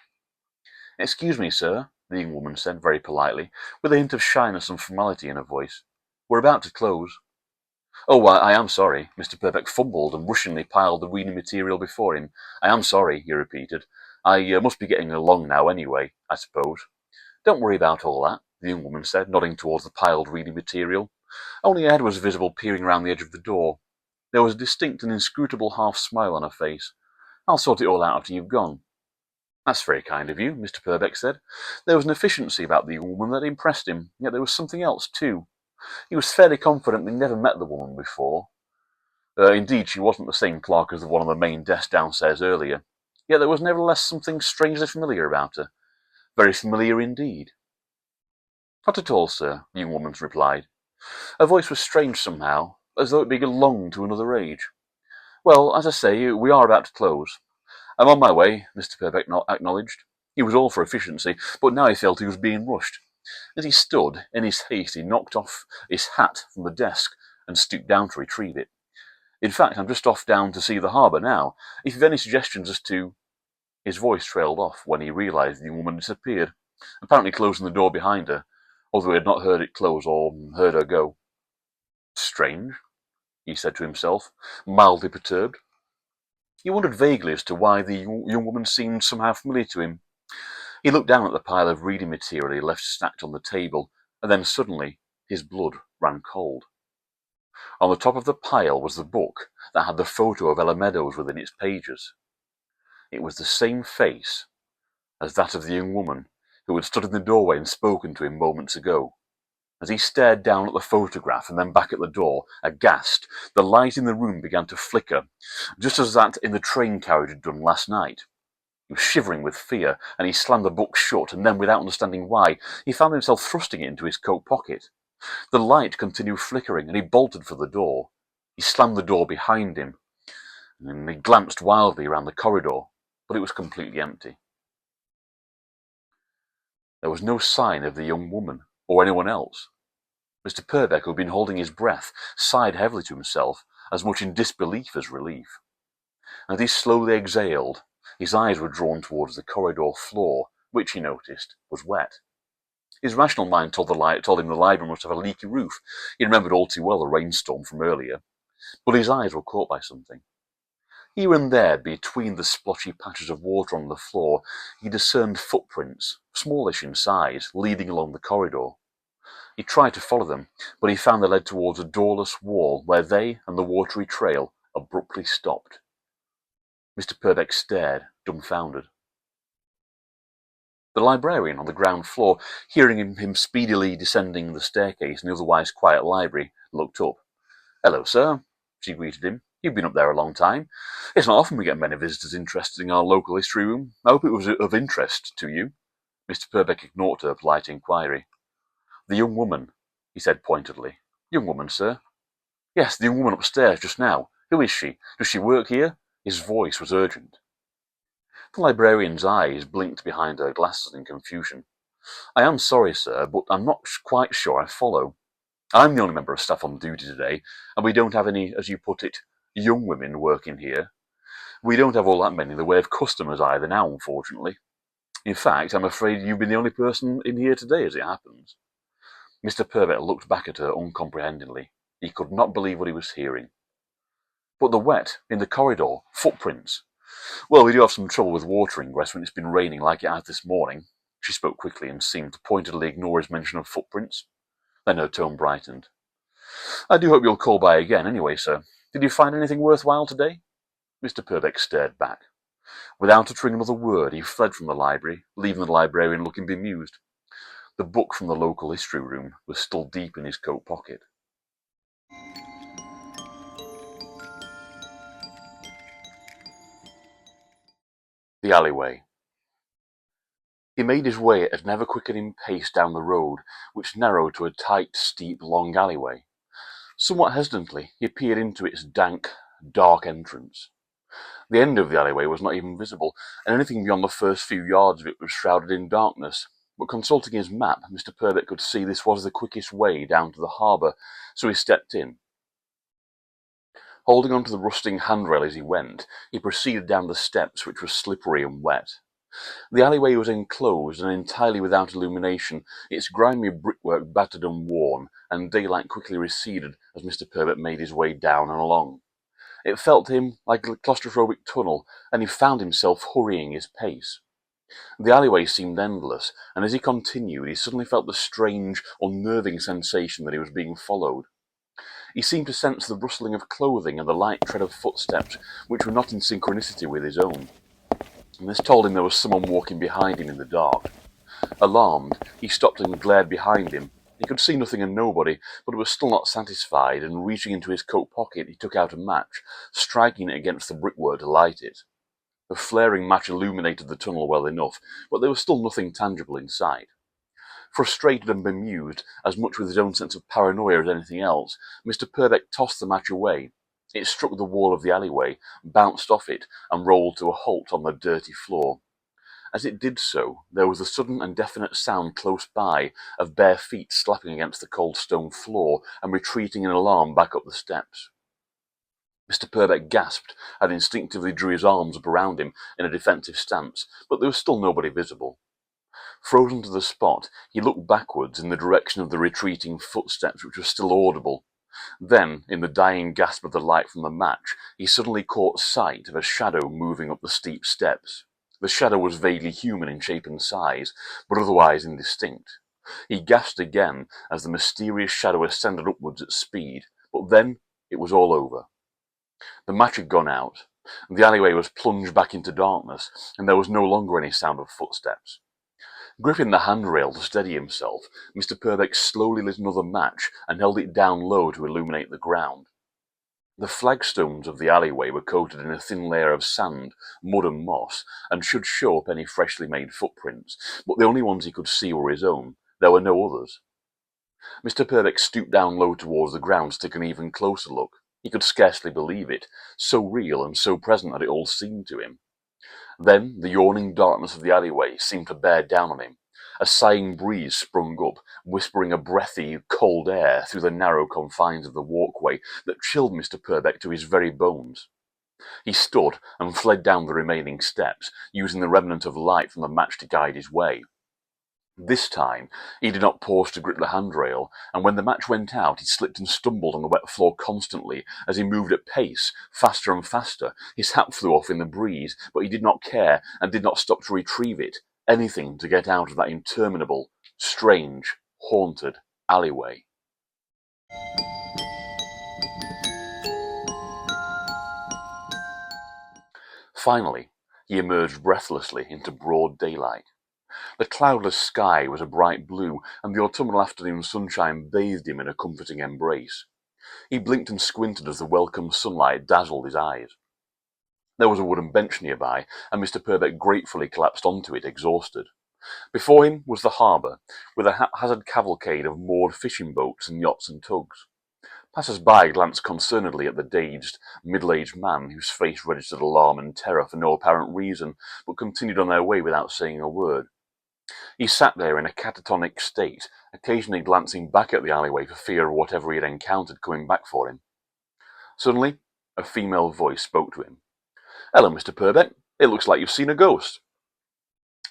"Excuse me, sir," the young woman said very politely, with a hint of shyness and formality in her voice. "We're about to close." "Oh, I am sorry." Mr Purbeck fumbled and rushingly piled the reading material before him. "I am sorry," he repeated. I must be getting along now anyway, I suppose. Don't worry about all that, the young woman said, nodding towards the piled reading material. Only a head was visible peering round the edge of the door. There was a distinct and inscrutable half-smile on her face. I'll sort it all out after you've gone. That's very kind of you, Mr. Purbeck said. There was an efficiency about the young woman that impressed him, yet there was something else too. He was fairly confident that he'd never met the woman before. Indeed, she wasn't the same clerk as the one on the main desk downstairs earlier, yet there was nevertheless something strangely familiar about her. Very familiar indeed. Not at all, sir, the young woman replied. Her voice was strange somehow, as though it belonged to another age. Well, as I say, we are about to close. I'm on my way, Mr. Purbeck acknowledged. He was all for efficiency, but now he felt he was being rushed. As he stood, in his haste, he knocked off his hat from the desk and stooped down to retrieve it. In fact, I'm just off down to see the harbour now. If you've any suggestions as to... His voice trailed off when he realised the young woman disappeared, apparently closing the door behind her, although he had not heard it close or heard her go. Strange, he said to himself, mildly perturbed. He wondered vaguely as to why the young woman seemed somehow familiar to him. He looked down at the pile of reading material he left stacked on the table, and then suddenly his blood ran cold. On the top of the pile was the book that had the photo of Ella Meadows within its pages. It was the same face as that of the young woman who had stood in the doorway and spoken to him moments ago. As he stared down at the photograph and then back at the door, aghast, the light in the room began to flicker, just as that in the train carriage had done last night. He was shivering with fear, and he slammed the book shut, and then, without understanding why, he found himself thrusting it into his coat pocket. The light continued flickering, and he bolted for the door. He slammed the door behind him, and he glanced wildly around the corridor, but it was completely empty. There was no sign of the young woman, or anyone else. Mr. Purbeck, who had been holding his breath, sighed heavily to himself, as much in disbelief as relief. As he slowly exhaled, his eyes were drawn towards the corridor floor, which, he noticed, was wet. His rational mind told him the library must have a leaky roof. He remembered all too well the rainstorm from earlier, but his eyes were caught by something. Here and there, between the splotchy patches of water on the floor, he discerned footprints, smallish in size, leading along the corridor. He tried to follow them, but he found they led towards a doorless wall where they and the watery trail abruptly stopped. Mr. Purbeck stared, dumbfounded. The librarian on the ground floor, hearing him speedily descending the staircase in the otherwise quiet library, looked up. "Hello, sir," she greeted him. "You've been up there a long time. It's not often we get many visitors interested in our local history room. I hope it was of interest to you." Mr. Purbeck ignored her polite inquiry. "The young woman," he said pointedly. "Young woman, sir?" "Yes, the young woman upstairs just now. Who is she? Does she work here?" His voice was urgent. The librarian's eyes blinked behind her glasses in confusion. "I am sorry, sir, but I'm not quite sure I follow. I'm the only member of staff on duty today, and we don't have any, as you put it, young women working here. We don't have all that many in the way of customers either now, unfortunately. In fact, I'm afraid you've been the only person in here today, as it happens." Mr. Purbeck looked back at her uncomprehendingly. He could not believe what he was hearing. "But the wet, in the corridor, footprints. Well, we do have some trouble with water ingress when it's been raining like it has this morning." She spoke quickly and seemed to pointedly ignore his mention of footprints. Then her tone brightened. "I do hope you'll call by again anyway, sir. Did you find anything worthwhile today?" Mr. Purbeck stared back. Without uttering another word, he fled from the library, leaving the librarian looking bemused. The book from the local history room was still deep in his coat pocket. The alleyway. He made his way at an ever-quickening pace down the road, which narrowed to a tight, steep, long alleyway. Somewhat hesitantly, he peered into its dank, dark entrance. The end of the alleyway was not even visible, and anything beyond the first few yards of it was shrouded in darkness. But consulting his map, Mr. Purbeck could see this was the quickest way down to the harbour, so he stepped in. Holding on to the rusting handrail as he went, he proceeded down the steps, which were slippery and wet. The alleyway was enclosed and entirely without illumination, its grimy brickwork battered and worn, and daylight quickly receded as Mr. Purbeck made his way down and along. It felt to him like a claustrophobic tunnel, and he found himself hurrying his pace. The alleyway seemed endless, and as he continued, he suddenly felt the strange, unnerving sensation that he was being followed. He seemed to sense the rustling of clothing and the light tread of footsteps, which were not in synchronicity with his own. And this told him there was someone walking behind him in the dark. Alarmed, he stopped and glared behind him. He could see nothing and nobody, but was still not satisfied, and reaching into his coat pocket, he took out a match, striking it against the brickwork to light it. The flaring match illuminated the tunnel well enough, but there was still nothing tangible in sight. Frustrated and bemused, as much with his own sense of paranoia as anything else, Mr. Purbeck tossed the match away. It struck the wall of the alleyway, bounced off it, and rolled to a halt on the dirty floor. As it did so, there was a sudden and definite sound close by of bare feet slapping against the cold stone floor and retreating in alarm back up the steps. Mr. Purbeck gasped and instinctively drew his arms up around him in a defensive stance, but there was still nobody visible. Frozen to the spot, he looked backwards in the direction of the retreating footsteps, which were still audible. Then, in the dying gasp of the light from the match, he suddenly caught sight of a shadow moving up the steep steps. The shadow was vaguely human in shape and size, but otherwise indistinct. He gasped again as the mysterious shadow ascended upwards at speed, but then it was all over. The match had gone out, the alleyway was plunged back into darkness, and there was no longer any sound of footsteps. Gripping the handrail to steady himself, Mr. Purbeck slowly lit another match and held it down low to illuminate the ground. The flagstones of the alleyway were coated in a thin layer of sand, mud and moss, and should show up any freshly made footprints, but the only ones he could see were his own. There were no others. Mr. Purbeck stooped down low towards the ground to take an even closer look. He could scarcely believe it, so real and so present that it all seemed to him. Then the yawning darkness of the alleyway seemed to bear down on him. A sighing breeze sprung up, whispering a breathy, cold air through the narrow confines of the walkway that chilled Mr. Purbeck to his very bones. He stood and fled down the remaining steps, using the remnant of light from the match to guide his way. This time he did not pause to grip the handrail, and when the match went out he slipped and stumbled on the wet floor constantly as he moved at pace, faster and faster. His hat flew off in the breeze, but he did not care and did not stop to retrieve it. Anything to get out of that interminable, strange, haunted alleyway. Finally, he emerged breathlessly into broad daylight. The cloudless sky was a bright blue, and the autumnal afternoon sunshine bathed him in a comforting embrace. He blinked and squinted as the welcome sunlight dazzled his eyes. There was a wooden bench nearby, and Mr. Purbeck gratefully collapsed onto it, exhausted. Before him was the harbour, with a haphazard cavalcade of moored fishing boats and yachts and tugs. Passers-by glanced concernedly at the dazed, middle-aged man whose face registered alarm and terror for no apparent reason, but continued on their way without saying a word. He sat there in a catatonic state, occasionally glancing back at the alleyway for fear of whatever he had encountered coming back for him. Suddenly, a female voice spoke to him. "Hello, Mr. Purbeck. It looks like you've seen a ghost."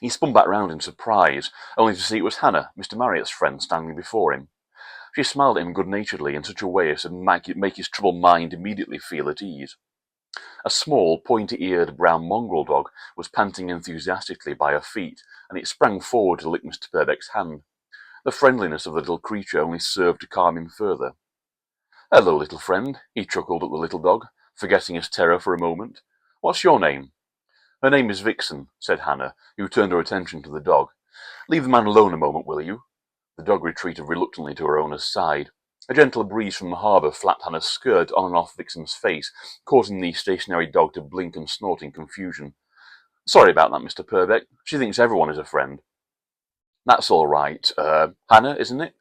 He spun back round in surprise, only to see it was Hannah, Mr. Marriott's friend, standing before him. She smiled at him good-naturedly in such a way as to make his troubled mind immediately feel at ease. A small, pointy-eared brown mongrel dog was panting enthusiastically by her feet, and it sprang forward to lick Mr. Purbeck's hand. The friendliness of the little creature only served to calm him further. "Hello, little friend," he chuckled at the little dog, forgetting his terror for a moment. "What's your name?" "Her name is Vixen," said Hannah, who turned her attention to the dog. "Leave the man alone a moment, will you?" The dog retreated reluctantly to her owner's side. A gentle breeze from the harbour flapped Hannah's skirt on and off Vixen's face, causing the stationary dog to blink and snort in confusion. "Sorry about that, Mr. Purbeck. She thinks everyone is a friend." "That's all right. Hannah, isn't it?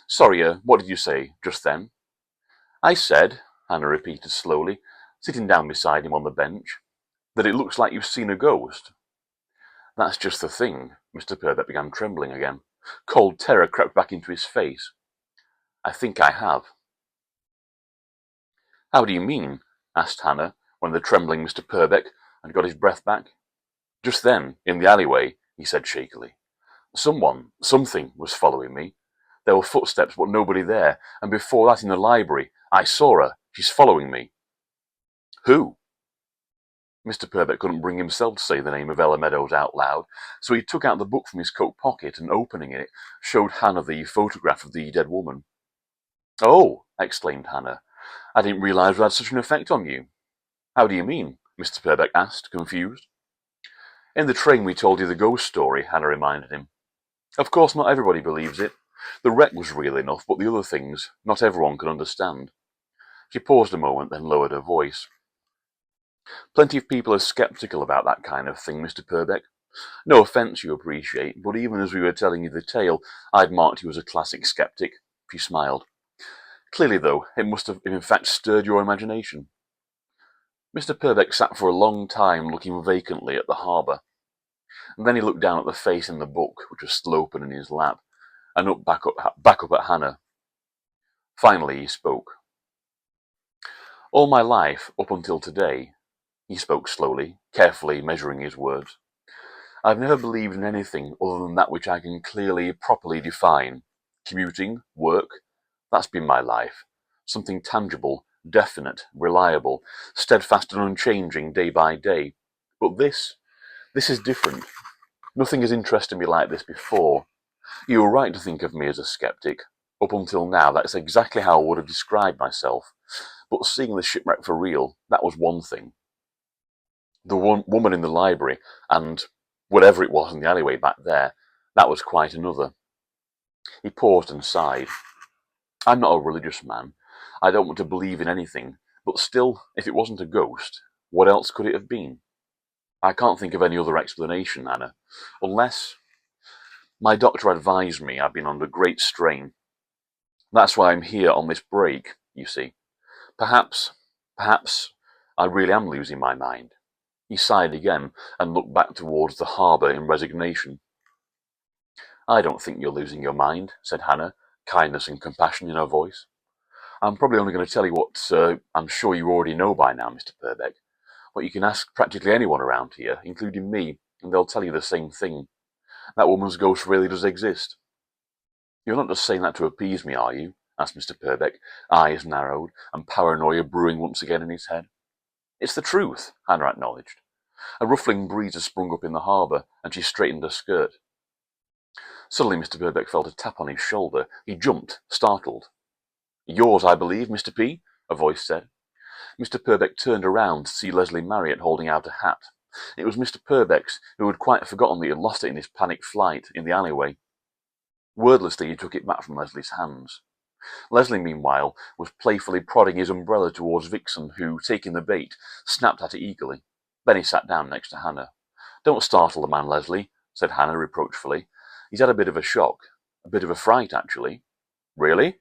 Sorry, what did you say just then?" "I said," Hannah repeated slowly, sitting down beside him on the bench, "that it looks like you've seen a ghost." "That's just the thing." Mr. Purbeck began trembling again. Cold terror crept back into his face. "I think I have." "How do you mean?" asked Hannah, when the trembling Mr. Purbeck had got his breath back. "Just then, in the alleyway," he said shakily, something was following me. There were footsteps, but nobody there, and before that in the library, I saw her. She's following me." Who? Mr. Purbeck couldn't bring himself to say the name of Ella Meadows out loud, so he took out the book from his coat pocket and, opening it, showed Hannah the photograph of the dead woman. "Oh," exclaimed Hannah, "I didn't realise it had such an effect on you." "How do you mean?" Mr. Purbeck asked, confused. "In the train we told you the ghost story," Hannah reminded him. "Of course not everybody believes it. The wreck was real enough, but the other things, not everyone can understand." She paused a moment, then lowered her voice. "Plenty of people are sceptical about that kind of thing, Mr. Purbeck. No offence, you appreciate, but even as we were telling you the tale, I'd marked you as a classic sceptic." She smiled. "Clearly, though, it must have in fact stirred your imagination." Mr. Purbeck sat for a long time looking vacantly at the harbour. And then he looked down at the face in the book, which was still open in his lap, and back up at Hannah. Finally he spoke. "All my life, up until today," he spoke slowly, carefully measuring his words, "I've never believed in anything other than that which I can clearly, properly define. Commuting, work, that's been my life. Something tangible, definite, reliable, steadfast and unchanging day by day. But this is different. Nothing has interested me like this before. You were right to think of me as a skeptic. Up until now, that's exactly how I would have described myself. But seeing the shipwreck for real, that was one thing. The woman in the library, and whatever it was in the alleyway back there, that was quite another." He paused and sighed. "I'm not a religious man. I don't want to believe in anything. But still, if it wasn't a ghost, what else could it have been? I can't think of any other explanation, Anna. Unless my doctor advised me I've been under great strain. That's why I'm here on this break, you see. Perhaps I really am losing my mind." He sighed again and looked back towards the harbour in resignation. "I don't think you're losing your mind," said Hannah, kindness and compassion in her voice. "I'm probably only going to tell you what I'm sure you already know by now, Mr. Purbeck. But you can ask practically anyone around here, including me, and they'll tell you the same thing. That woman's ghost really does exist." "You're not just saying that to appease me, are you?" asked Mr. Purbeck, eyes narrowed, and paranoia brewing once again in his head. "It's the truth," Hannah acknowledged. A ruffling breeze had sprung up in the harbour, and she straightened her skirt. Suddenly Mr. Purbeck felt a tap on his shoulder. He jumped, startled. "Yours, I believe, Mr. P?" a voice said. Mr. Purbeck turned around to see Leslie Marriott holding out a hat. It was Mr. Purbeck's, who had quite forgotten that he had lost it in his panicked flight in the alleyway. Wordlessly he took it back from Leslie's hands. Leslie, meanwhile, was playfully prodding his umbrella towards Vixen, who, taking the bait, snapped at it eagerly. Then he sat down next to Hannah. "Don't startle the man, Leslie," said Hannah reproachfully. "He's had a bit of a shock. A bit of a fright, actually." "Really?"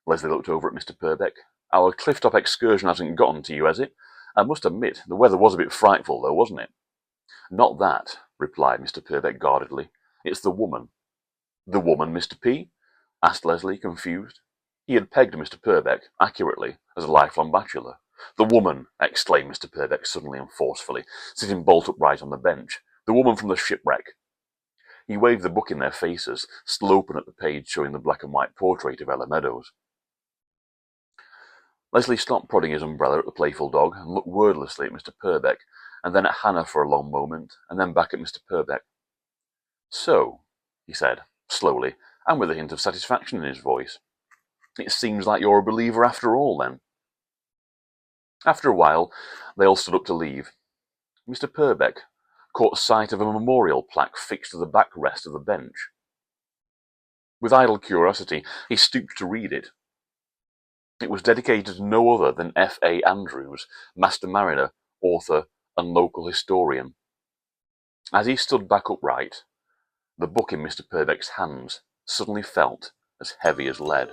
Leslie looked over at Mr. Purbeck. "Our cliff-top excursion hasn't gotten to you, has it? I must admit, the weather was a bit frightful, though, wasn't it?" "Not that," replied Mr. Purbeck guardedly. "It's the woman." "The woman, Mr. P?" asked Leslie, confused. He had pegged Mr. Purbeck, accurately, as a lifelong bachelor. "The woman!" exclaimed Mr. Purbeck suddenly and forcefully, sitting bolt upright on the bench. "The woman from the shipwreck." He waved the book in their faces, still open at the page showing the black and white portrait of Ella Meadows. Leslie stopped prodding his umbrella at the playful dog and looked wordlessly at Mr. Purbeck, and then at Hannah for a long moment, and then back at Mr. Purbeck. "So," he said, slowly, and with a hint of satisfaction in his voice, "it seems like you're a believer after all, then." After a while, they all stood up to leave. Mr. Purbeck caught sight of a memorial plaque fixed to the backrest of the bench. With idle curiosity, he stooped to read it. It was dedicated to no other than F.A. Andrews, master mariner, author, and local historian. As he stood back upright, the book in Mr. Purbeck's hands suddenly felt as heavy as lead.